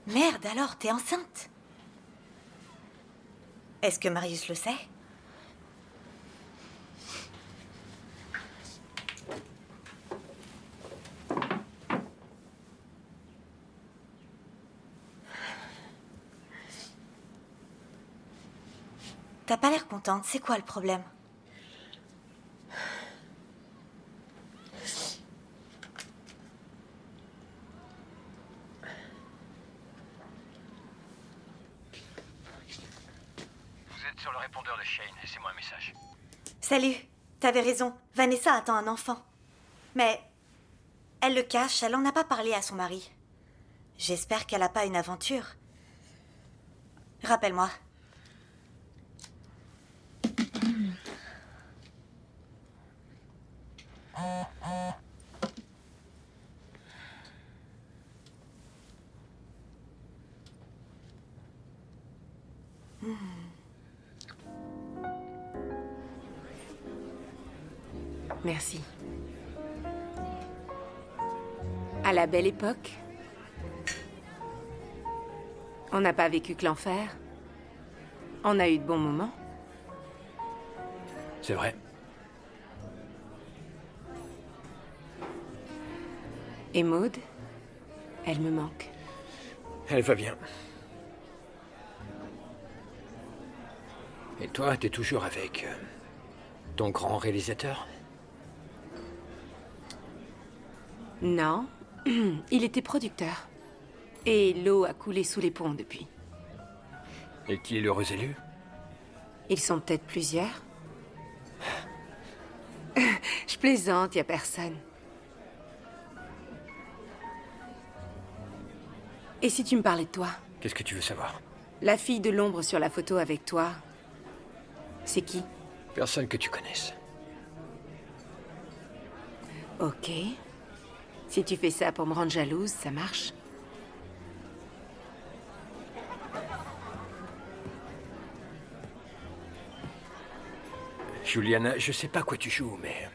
Merde, alors, t'es enceinte? Est-ce que Marius le sait? T'as pas l'air contente, c'est quoi le problème?
Sur le répondeur de Shane, laissez-moi un message.
Salut, t'avais raison, Vanessa attend un enfant. Mais elle le cache, elle en a pas parlé à son mari. J'espère qu'elle a pas une aventure. Rappelle-moi.
Merci. À la belle époque, on n'a pas vécu que l'enfer. On a eu de bons moments.
C'est vrai.
Et Maud, elle me manque.
Elle va bien. Et toi, t'es toujours avec ton grand réalisateur?
Non, il était producteur. Et l'eau a coulé sous les ponts depuis.
Est-il l'heureux élu?
Ils sont peut-être plusieurs. Je plaisante, y a personne. Et si tu me parlais de toi?
Qu'est-ce que tu veux savoir?
La fille de l'ombre sur la photo avec toi, c'est qui?
Personne que tu connaisses.
Ok. Si tu fais ça pour me rendre jalouse, ça marche.
Juliana, je sais pas quoi tu joues, mais...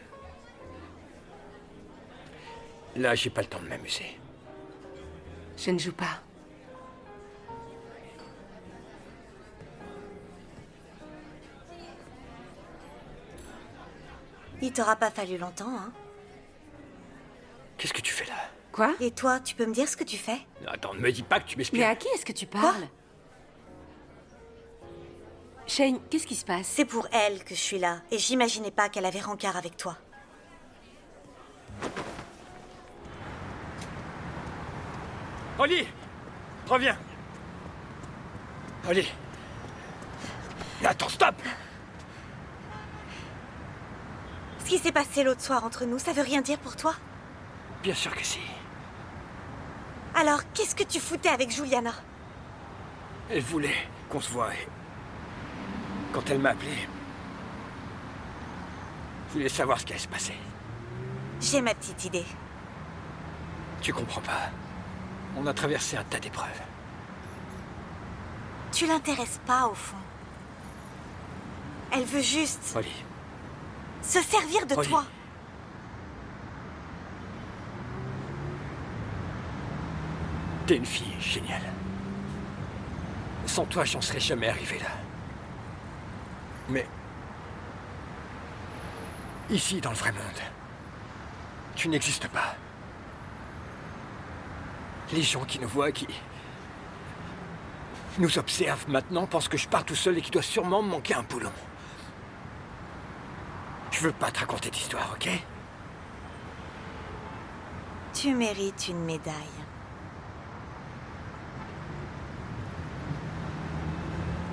Là, j'ai pas le temps de m'amuser.
Je ne joue pas.
Il t'aura pas fallu longtemps, hein?
Qu'est-ce que tu fais là?
Quoi?
Et toi, tu peux me dire ce que tu fais?
Non, attends, ne me dis pas que tu m'espionnes.
Mais à qui est-ce que tu parles? Shane, qu'est-ce qui se passe?
C'est pour elle que je suis là, et j'imaginais pas qu'elle avait rancard avec toi.
Holly! Reviens! Holly! Attends, stop!
Ce qui s'est passé l'autre soir entre nous, ça veut rien dire pour toi?
Bien sûr que si.
Alors, qu'est-ce que tu foutais avec Juliana?
Elle voulait qu'on se voie et... Quand elle m'a appelé... Je voulais savoir ce qui allait se passer.
J'ai ma petite idée.
Tu comprends pas. On a traversé un tas d'épreuves.
Tu l'intéresses pas, au fond. Elle veut juste...
Holly.
Se servir de
Holly.
toi.
T'es une fille géniale. Sans toi, j'en serais jamais arrivé là. Mais... Ici, dans le vrai monde, tu n'existes pas. Les gens qui nous voient, qui... nous observent maintenant, pensent que je pars tout seul et qu'il doit sûrement me manquer un boulon. Je veux pas te raconter d'histoire, ok?
Tu mérites une médaille.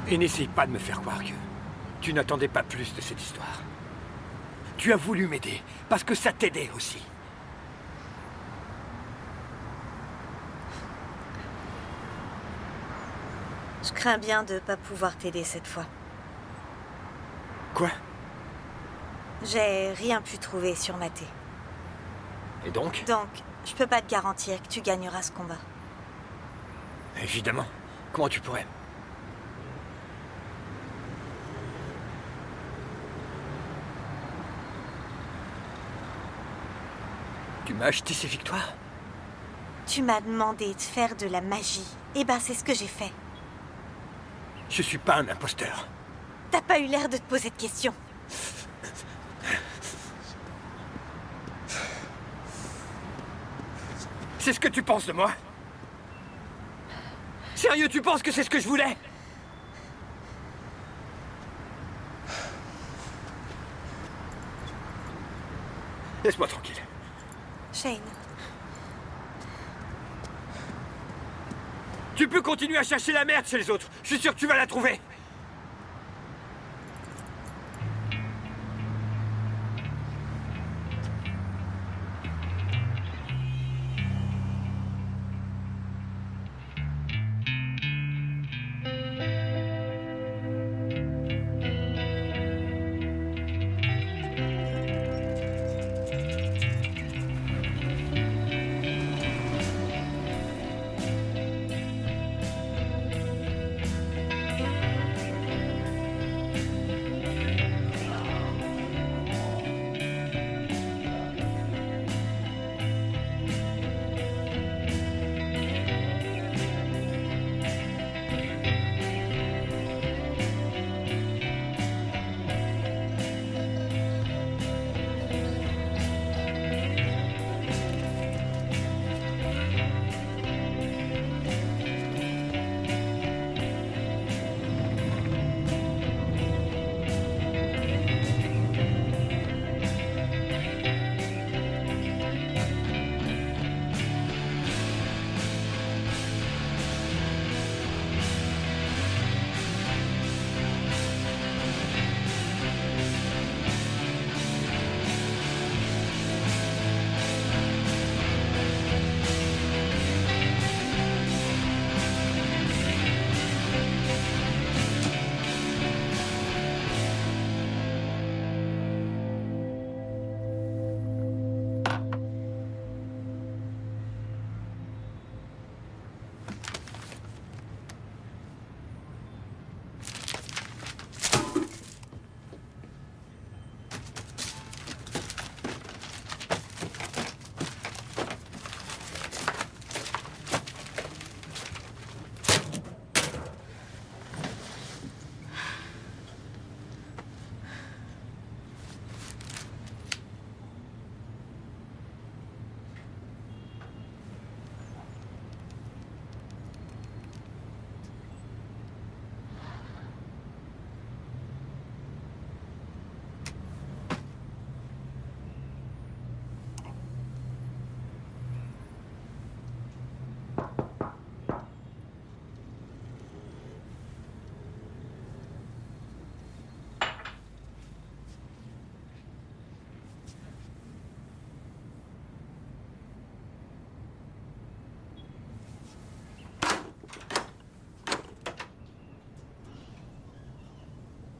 Et n'essaye pas de me faire croire que tu n'attendais pas plus de cette histoire. Tu as voulu m'aider, parce que ça t'aidait aussi.
Je crains bien de pas pouvoir t'aider cette fois.
Quoi?
J'ai rien pu trouver sur Maté.
Et donc?
Donc, je peux pas te garantir que tu gagneras ce combat.
Évidemment. Comment tu pourrais? Tu m'as acheté ces victoires?
Tu m'as demandé de faire de la magie. Eh ben, c'est ce que j'ai fait.
Je suis pas un imposteur.
T'as pas eu l'air de te poser de questions.
C'est ce que tu penses de moi? Sérieux, tu penses que c'est ce que je voulais? Laisse-moi tranquille.
Shane.
Tu peux continuer à chercher la merde chez les autres. Je suis sûr que tu vas la trouver.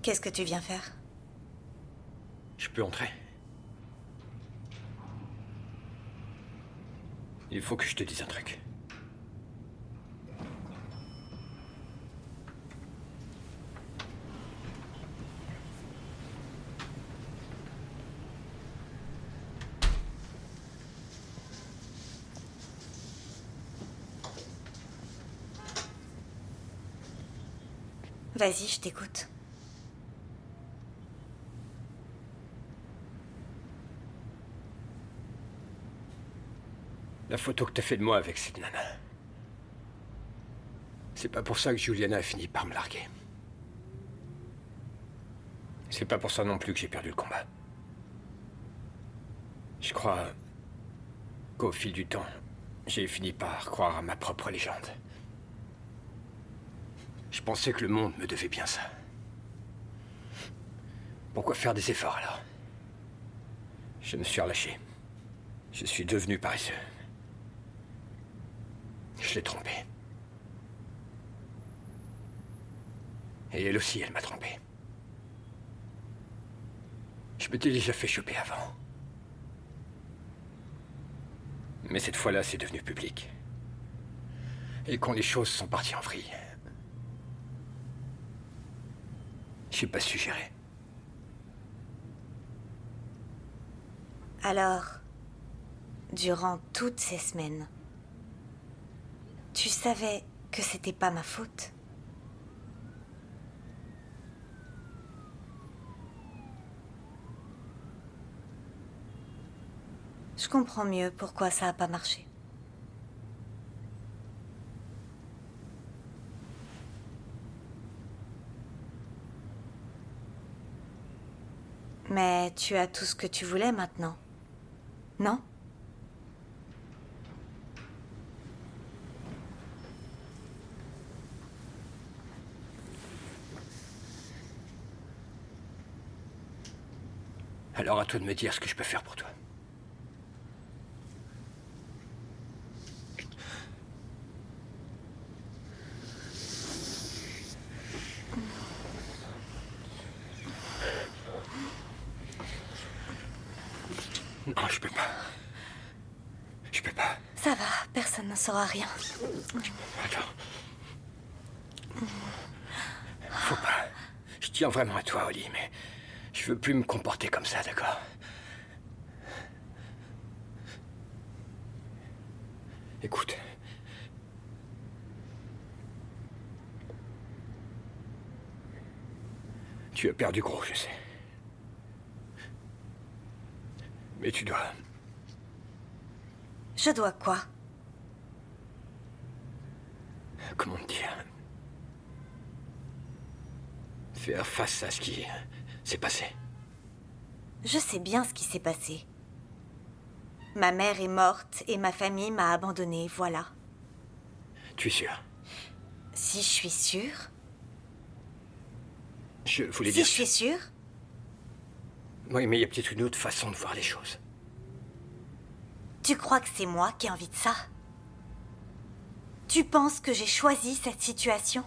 Qu'est-ce que tu viens faire?
Je peux entrer? Il faut que je te dise un truc.
Vas-y, je t'écoute.
La photo que t'as fait de moi avec cette nana. C'est pas pour ça que Juliana a fini par me larguer. C'est pas pour ça non plus que j'ai perdu le combat. Je crois qu'au fil du temps, j'ai fini par croire à ma propre légende. Je pensais que le monde me devait bien ça. Pourquoi faire des efforts alors? Je me suis relâché. Je suis devenu paresseux. Je l'ai trompée. Et elle aussi, elle m'a trompé. Je m'étais déjà fait choper avant. Mais cette fois-là, c'est devenu public. Et quand les choses sont parties en vrille, j'ai pas su gérer.
Alors, durant toutes ces semaines, tu savais que c'était pas ma faute? Je comprends mieux pourquoi ça a pas marché. Mais tu as tout ce que tu voulais maintenant, non?
Alors à toi de me dire ce que je peux faire pour toi. Non, je peux pas. Je peux pas.
Ça va, personne ne saura rien.
Attends. Faut pas. Je tiens vraiment à toi, Oli, mais je veux plus me comporter comme ça, d'accord? Écoute. Tu as perdu gros, je sais. Mais tu dois...
Je dois quoi?
Comment dire? Faire face à ce qui s'est passé.
Je sais bien ce qui s'est passé. Ma mère est morte et ma famille m'a abandonnée, voilà.
Tu es sûr?
Si je suis sûre?
Je voulais
Si
dire...
je suis sûre?
Oui, mais il y a peut-être une autre façon de voir les choses.
Tu crois que c'est moi qui ai envie de ça? Tu penses que j'ai choisi cette situation?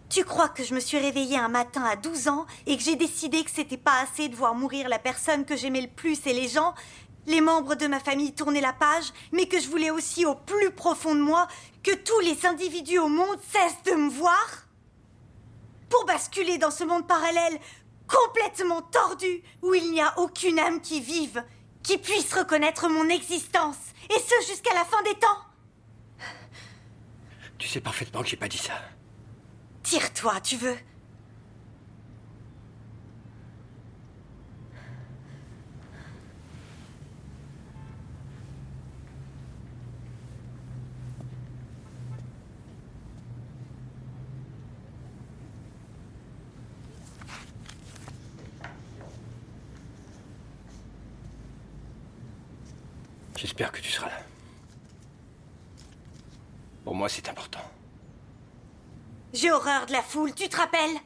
Tu crois que je me suis réveillée un matin à 12 ans et que j'ai décidé que c'était pas assez de voir mourir la personne que j'aimais le plus et les gens, les membres de ma famille tourner la page, mais que je voulais aussi au plus profond de moi que tous les individus au monde cessent de me voir? Pour basculer dans ce monde parallèle complètement tordu, où il n'y a aucune âme qui vive, qui puisse reconnaître mon existence, et ce jusqu'à la fin des temps.
Tu sais parfaitement que j'ai pas dit ça.
Tire-toi, tu veux.
J'espère que tu seras là. Pour moi, c'est important.
J'ai horreur de la foule, tu te rappelles?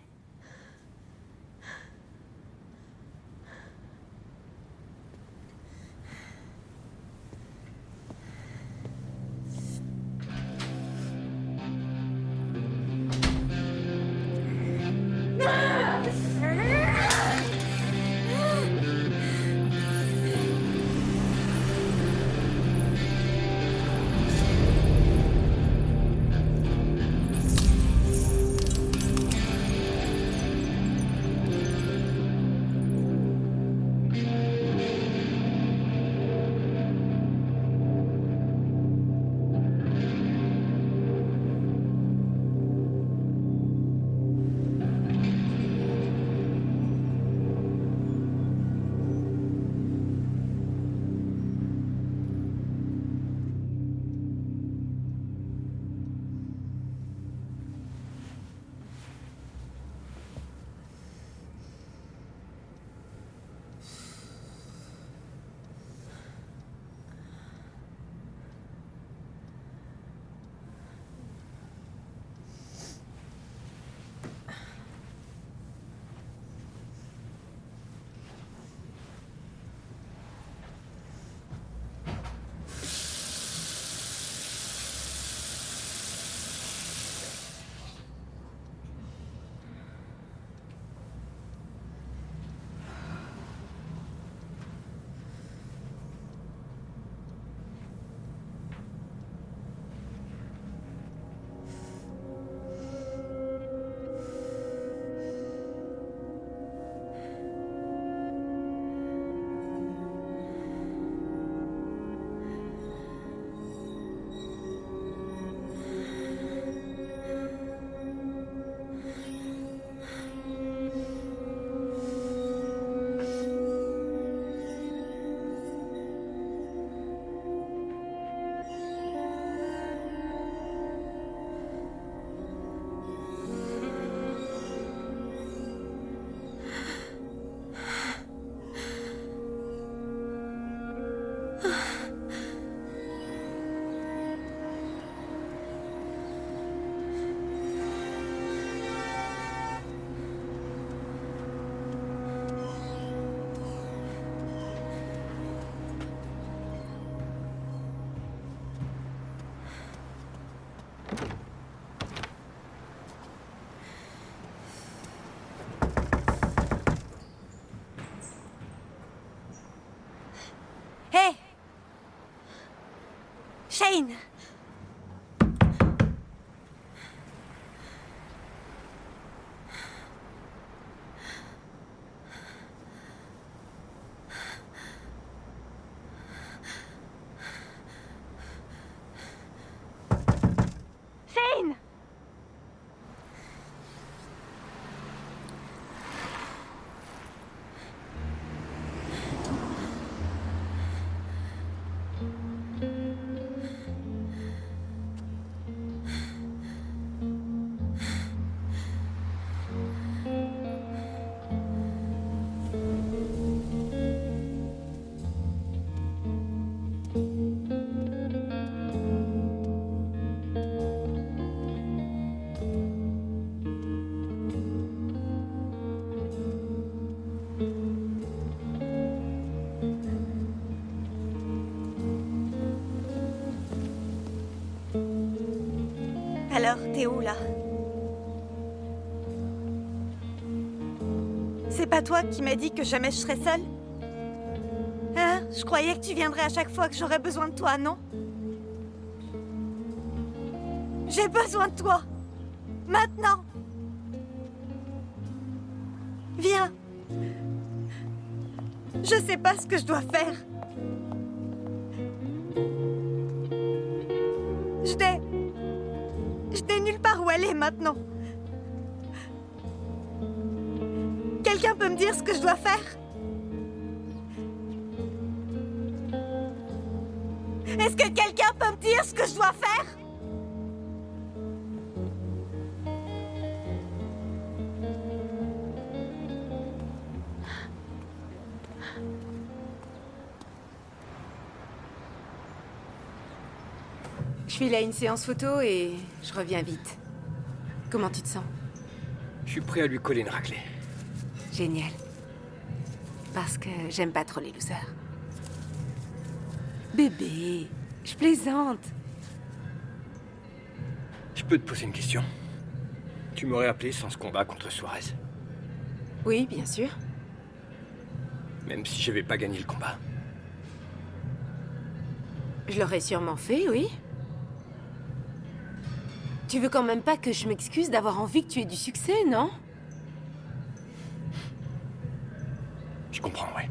Shane! Shane! Alors, t'es où, là? C'est pas toi qui m'as dit que jamais je serais seule? Hein? Je croyais que tu viendrais à chaque fois que j'aurais besoin de toi, non? J'ai besoin de toi! Maintenant! Viens! Je sais pas ce que je dois faire. Je n'ai nulle part où aller maintenant. Quelqu'un peut me dire ce que je dois faire? Est-ce que quelqu'un peut me dire ce que je dois faire?
Je file à une séance photo et je reviens vite. Comment tu te sens?
Je suis prêt à lui coller une raclée.
Génial. Parce que j'aime pas trop les losers. Bébé, je plaisante.
Je peux te poser une question? Tu m'aurais appelé sans ce combat contre Suarez?
Oui, bien sûr.
Même si j'avais pas gagné le combat?
Je l'aurais sûrement fait, oui. Tu veux quand même pas que je m'excuse d'avoir envie que tu aies du succès, non?
Je comprends, ouais.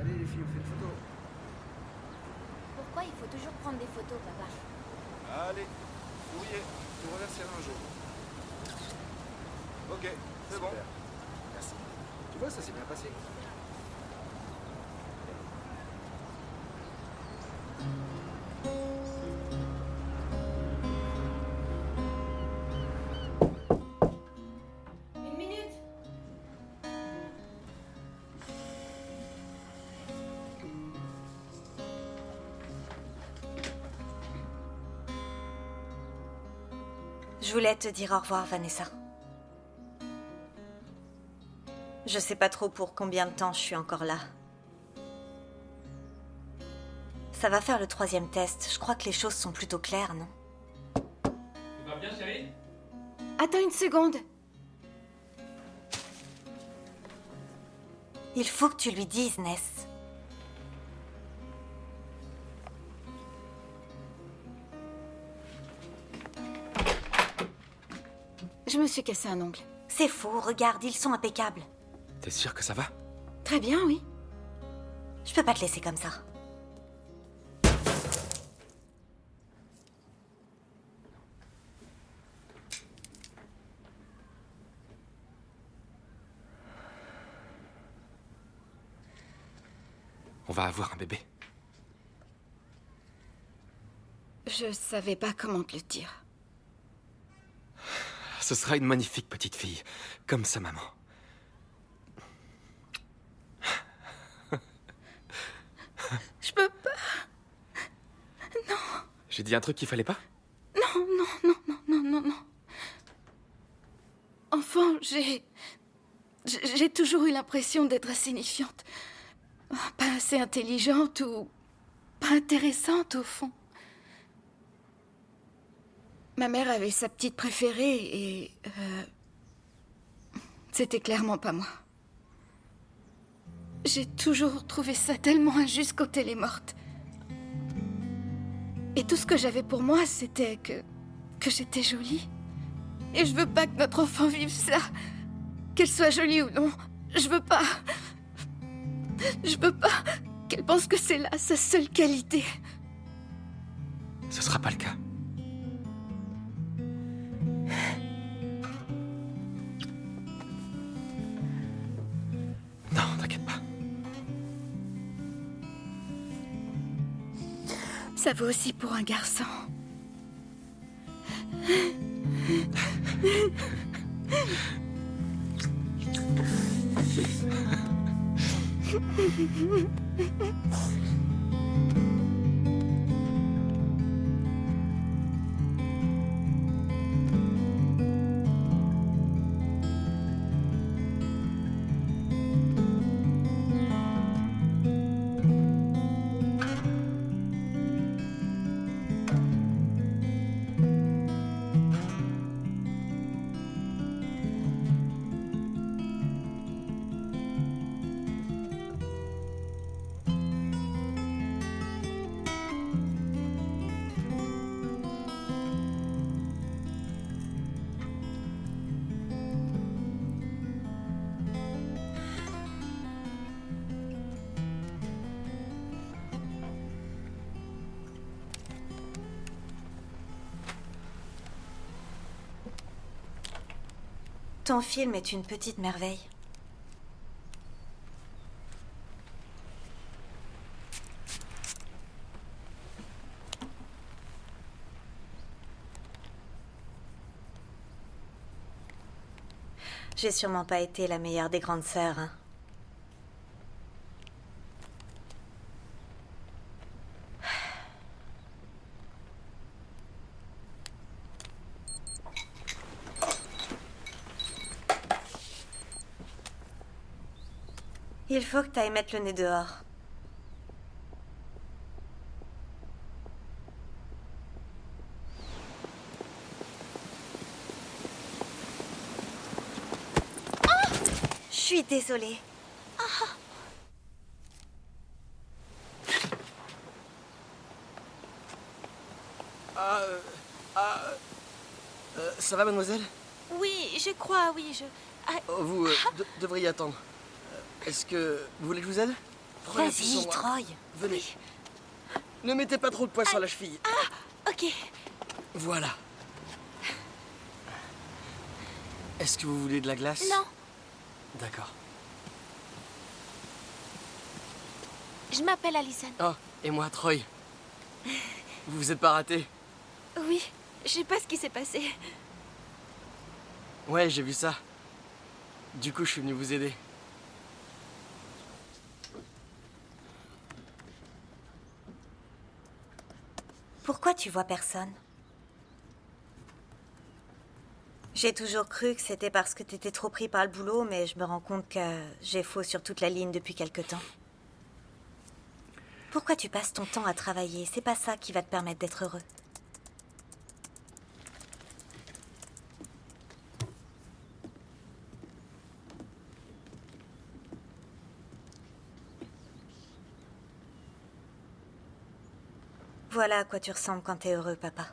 Allez les filles, on fait une photo.
Pourquoi il faut toujours prendre des photos, papa?
Allez, fouillez, tout reverser un jour. Ok, c'est bon. Merci. Tu vois, ça s'est bien passé.
Une minute.
Je voulais te dire au revoir, Vanessa. Je sais pas trop pour combien de temps je suis encore là. Ça va faire le 3e test. Je crois que les choses sont plutôt claires, non?
Tu vas bien, chérie?
Attends une seconde.
Il faut que tu lui dises, Ness.
Je me suis cassé un ongle.
C'est faux, regarde, ils sont impeccables.
T'es sûr que ça va?
Très bien, oui.
Je peux pas te laisser comme ça.
On va avoir un bébé.
Je savais pas comment te le dire.
Ce sera une magnifique petite fille, comme sa maman.
Je peux pas. Non.
J'ai dit un truc qu'il fallait pas?
Non, non, non, non, non, non, non. Enfant, j'ai toujours eu l'impression d'être insignifiante. Pas assez intelligente ou pas intéressante, au fond. Ma mère avait sa petite préférée et... c'était clairement pas moi. J'ai toujours trouvé ça tellement injuste quand elle est morte. Et tout ce que j'avais pour moi, c'était que j'étais jolie. Et je veux pas que notre enfant vive ça. Qu'elle soit jolie ou non, je veux pas. Je veux pas qu'elle pense que c'est là sa seule qualité.
Ce sera pas le cas. Non, t'inquiète pas.
Ça vaut aussi pour un garçon.
Ton film est une petite merveille. J'ai sûrement pas été la meilleure des grandes sœurs, hein. Il faut que t'ailles mettre le nez dehors. Je suis désolée.
Ça va, mademoiselle?
Oui, je crois, oui, je... Ah,
Vous devriez attendre. Est-ce que vous voulez que je vous aide? Prenez appui sur
Vas-y,
moi.
Troy.
Venez. Ne mettez pas trop de poids sur la cheville.
ok.
Voilà. Est-ce que vous voulez de la glace?
Non,
D'accord.
je m'appelle Alison.
Oh, et moi, Troy. Vous vous êtes pas raté?
Oui, je sais pas ce qui s'est passé.
Ouais, j'ai vu ça. Du coup, je suis venu vous aider.
Pourquoi tu vois personne? J'ai toujours cru que c'était parce que t'étais trop pris par le boulot, mais je me rends compte que j'ai faux sur toute la ligne depuis quelque temps. Pourquoi tu passes ton temps à travailler? C'est pas ça qui va te permettre d'être heureux. Voilà à quoi tu ressembles quand t'es heureux, papa.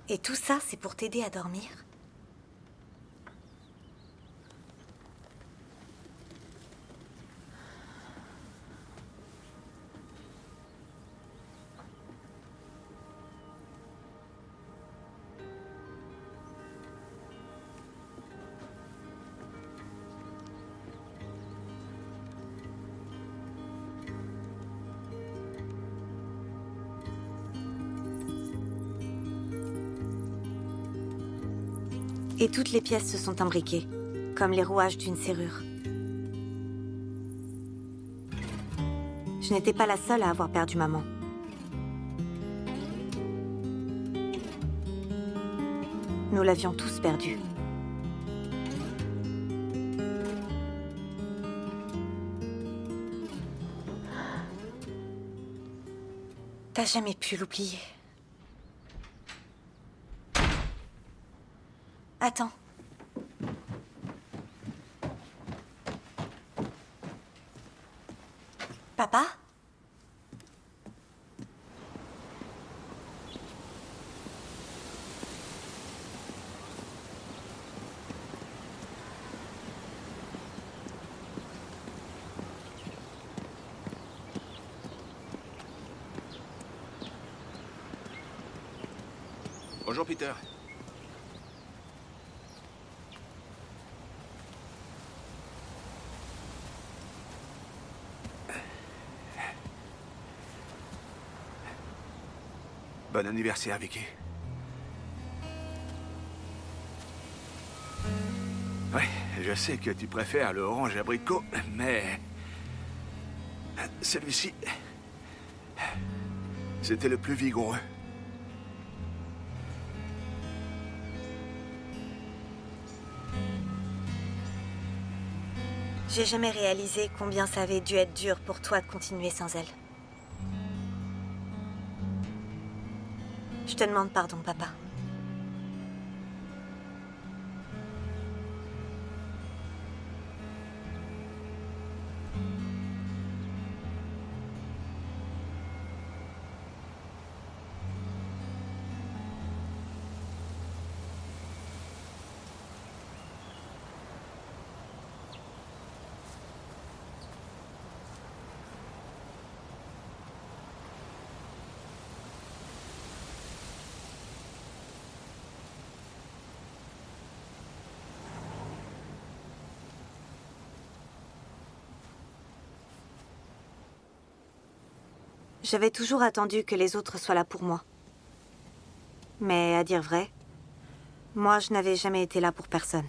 Et tout ça, c'est pour t'aider à dormir? Et toutes les pièces se sont imbriquées, comme les rouages d'une serrure. Je n'étais pas la seule à avoir perdu maman. Nous l'avions tous perdue. T'as jamais pu l'oublier. Attends. Papa?
Bonjour, Peter. Bon anniversaire, Vicky. Ouais, je sais que tu préfères le orange abricot, mais... celui-ci... c'était le plus vigoureux.
J'ai jamais réalisé combien ça avait dû être dur pour toi de continuer sans elle. Je te demande pardon, papa. J'avais toujours attendu que les autres soient là pour moi. Mais à dire vrai, moi je n'avais jamais été là pour personne.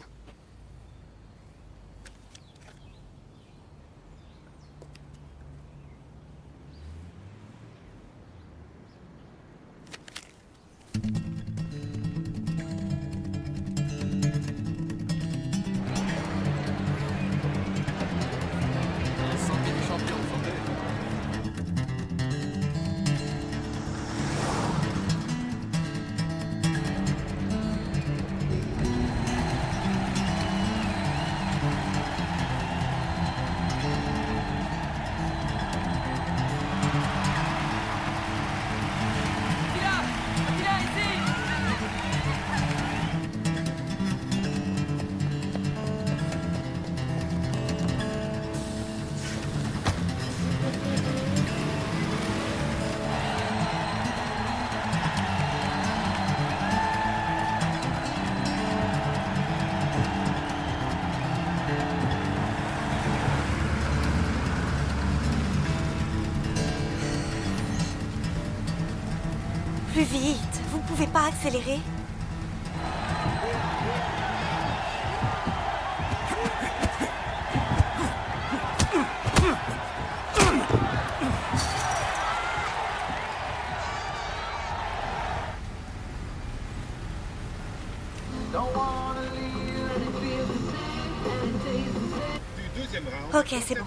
Plus vite, vous pouvez pas accélérer? Ok, c'est bon.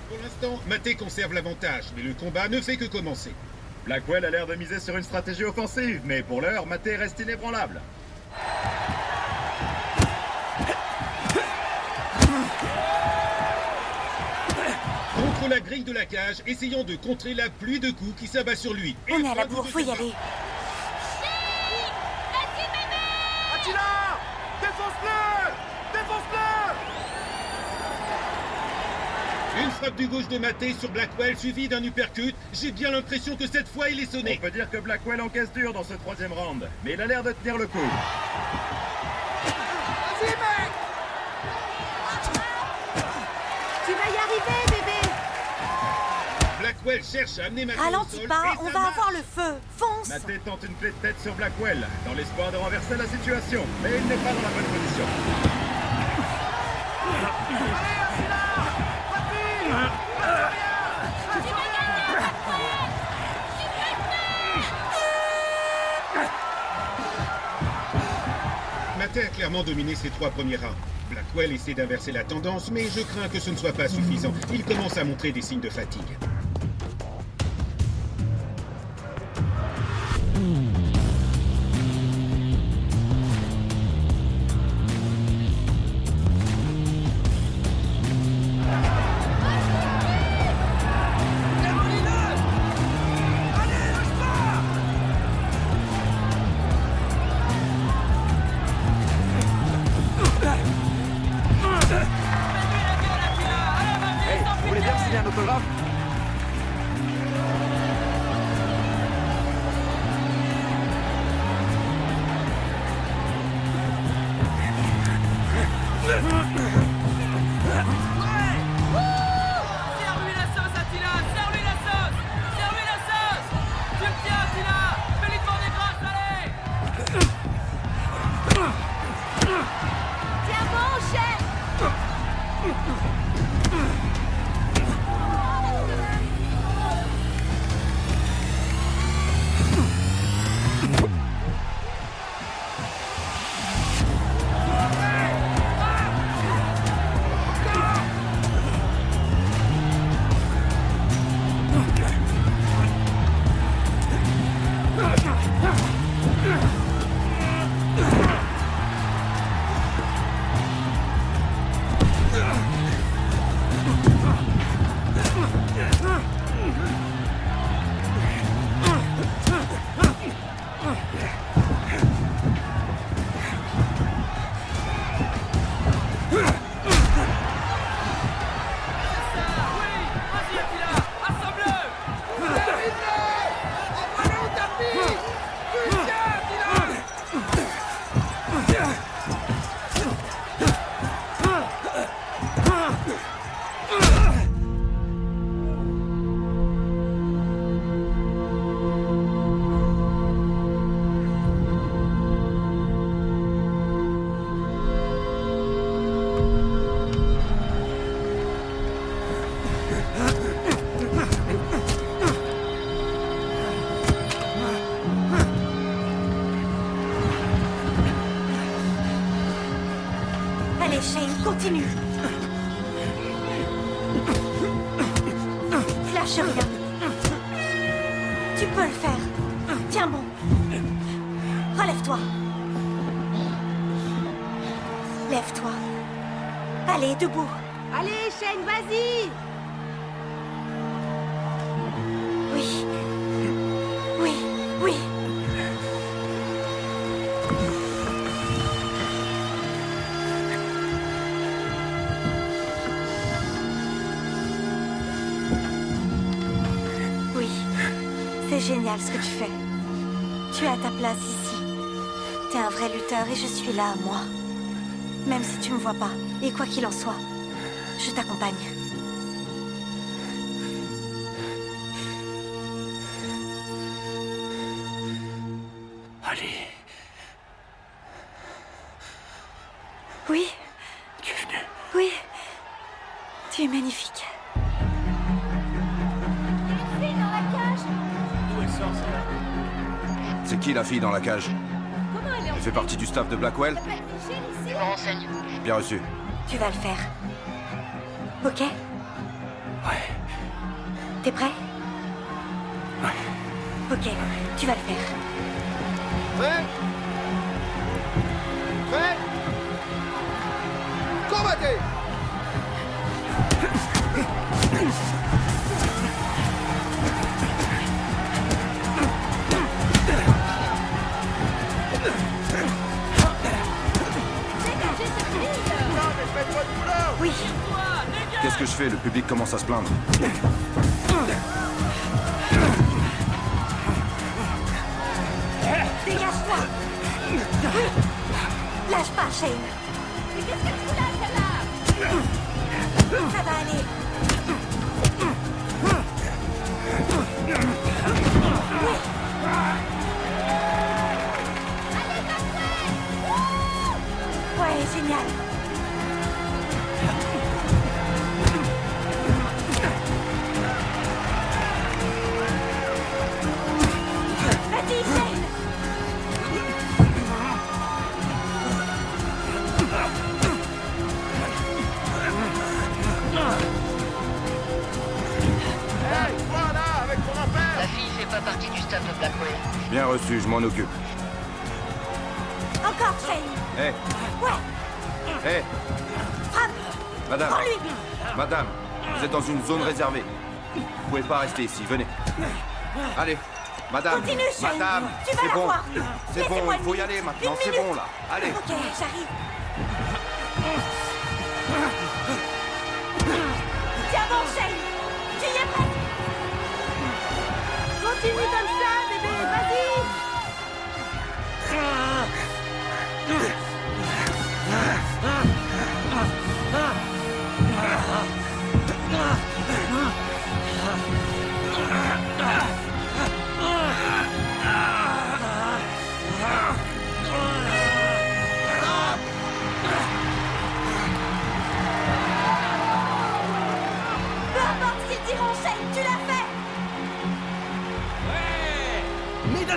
Pour l'instant, Maté conserve l'avantage, mais le combat ne fait que commencer. Blackwell a l'air de miser sur une stratégie offensive, mais pour l'heure, Maté reste inébranlable. Contre la grille de la cage, essayons de contrer la pluie de coups qui s'abat sur lui.
On est à la bourre, faut y aller.
Attila! Défonce-le! Défonce-le! Une frappe du gauche de Maté sur Blackwell suivie d'un uppercut. J'ai bien l'impression que cette fois il est sonné.
On peut dire que Blackwell encaisse dur dans ce troisième round, mais il a l'air de tenir le coup.
Vas-y, mec! Tu vas y arriver, bébé!
Blackwell cherche à amener Maté
Ralentis
au sol
pas,
et
on
ça
va
marche.
avoir le feu. Fonce!
Maté tente une clé de tête sur Blackwell, dans l'espoir de renverser la situation, mais il n'est pas dans la bonne position.
Maté a clairement dominé ses 3 premiers rounds. Blackwell essaie d'inverser la tendance, mais je crains que ce ne soit pas suffisant. Il commence à montrer des signes de fatigue.
autographe?
Serre-lui la sauce, Attila! Serre-lui la sauce! Serre-lui la sauce! Tu me tiens, Attila! Fais-lui demander grâce, allez!
Tiens bon, chef.
Allez, Shane, continue. Lâche rien. Tu peux le faire. Tiens bon. Relève-toi. Lève-toi. Allez, debout.
Allez, Shane, vas-y.
Oui. Oui, oui. Oui. C'est génial ce que tu fais. Tu es à ta place ici. T'es un vrai lutteur et je suis là, moi. Même si tu me vois pas. Et quoi qu'il en soit, je t'accompagne.
Allez.
Oui.
Tu es venu.
Oui. Tu es magnifique.
Dans la cage.
D'où elle sort, celle-là?
C'est qui la fille dans la cage?
Comment elle est
Elle fait partie du staff de Blackwell?
Je me renseigne.
Bien reçu.
Tu vas le faire. Ok?
Ouais.
T'es prêt?
Ouais.
Ok, tu vas le faire.
Prêt? Prêt? Combattez!
Oui.
Qu'est-ce que je fais? Le public commence à se plaindre.
Dégage-toi. Oui. Lâche pas, Shane.
Mais qu'est-ce qu'elle fout là, celle-là?
Ça va aller. Oui. Ouais, génial. Vas-y, Shane.
Hey, toi là, avec ton impère!
La fille fait pas partie du staff de Blackwell.
Bien reçu, je m'en occupe.
Encore, Shane.
Hé,
Ouais.
hé,
Frappe.
madame.
Prends-lui.
Madame, vous êtes dans une zone réservée. Vous pouvez pas rester ici, venez. Allez, madame.
Continue, Shane.
Madame,
Tu vas
c'est
la
bon.
voir.
C'est bon,
Laissez-moi
il faut y
une
aller
minute.
maintenant,
Une
c'est
minute.
bon là. Allez.
Ok, j'arrive. Tiens bon, Shane.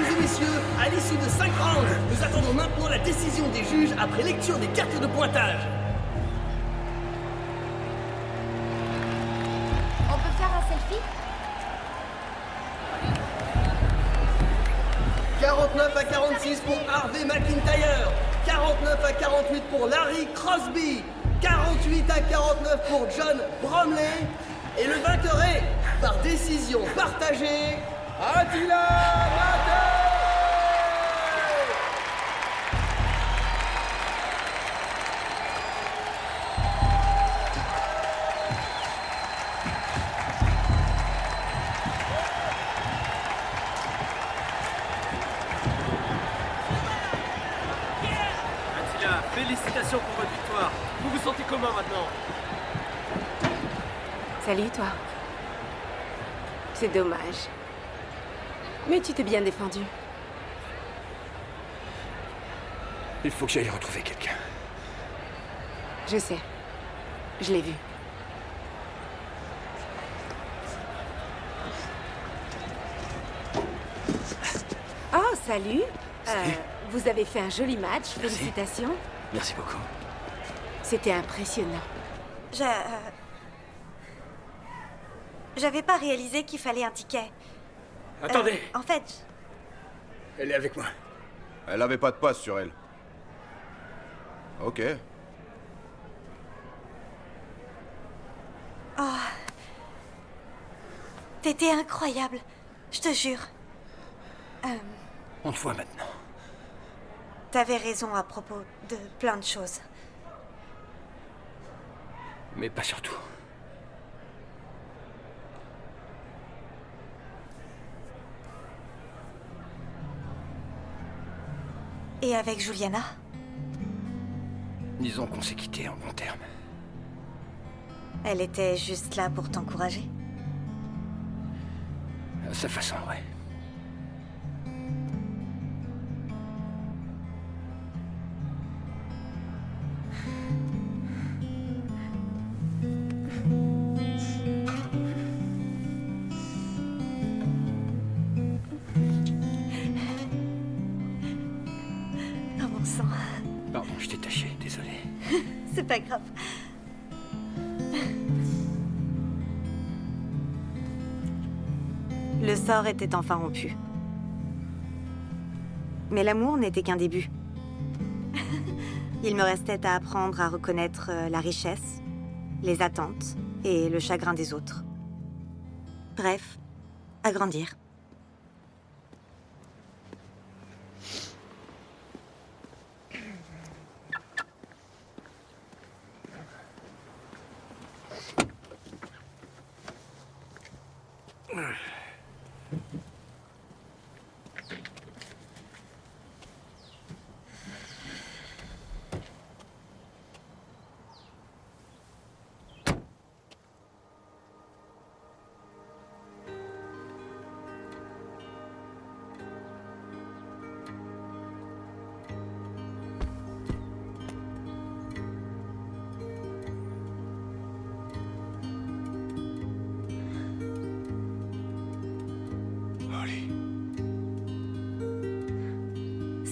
Mesdames et messieurs, à l'issue de 5 rounds, nous attendons maintenant la décision des juges après lecture des cartes de pointage.
On peut faire un selfie?
49 à 46 pour Harvey McIntyre, 49 à 48 pour Larry Crosby, 48 à 49 pour John Bromley, et le vainqueur est, par décision partagée, Attila Maté!
Attila, félicitations pour votre victoire. Vous vous sentez comment maintenant?
Salut, toi. C'est dommage. Mais tu t'es bien défendu.
Il faut que j'aille retrouver quelqu'un.
Je sais. Je l'ai vu. Oh, salut. Vous avez fait un joli match. Félicitations.
Merci beaucoup.
C'était impressionnant.
J'avais pas réalisé qu'il fallait un ticket.
Attendez.
En fait,
Elle est avec moi.
Elle avait pas de passe sur elle. Ok.
oh, t'étais incroyable, je te jure.
On te voit maintenant.
T'avais raison à propos de plein de choses.
Mais pas surtout.
Et avec Juliana?
Disons qu'on s'est quittés en bons termes.
Elle était juste là pour t'encourager.
À sa façon, ouais.
Oh mon sang.
Pardon, je t'ai taché, désolé.
C'est pas grave. Le sort était enfin rompu. Mais l'amour n'était qu'un début. Il me restait à apprendre à reconnaître la richesse, les attentes et le chagrin des autres. Bref, à grandir.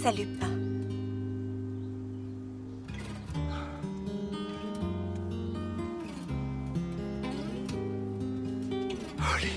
Salut, pas.
Holly.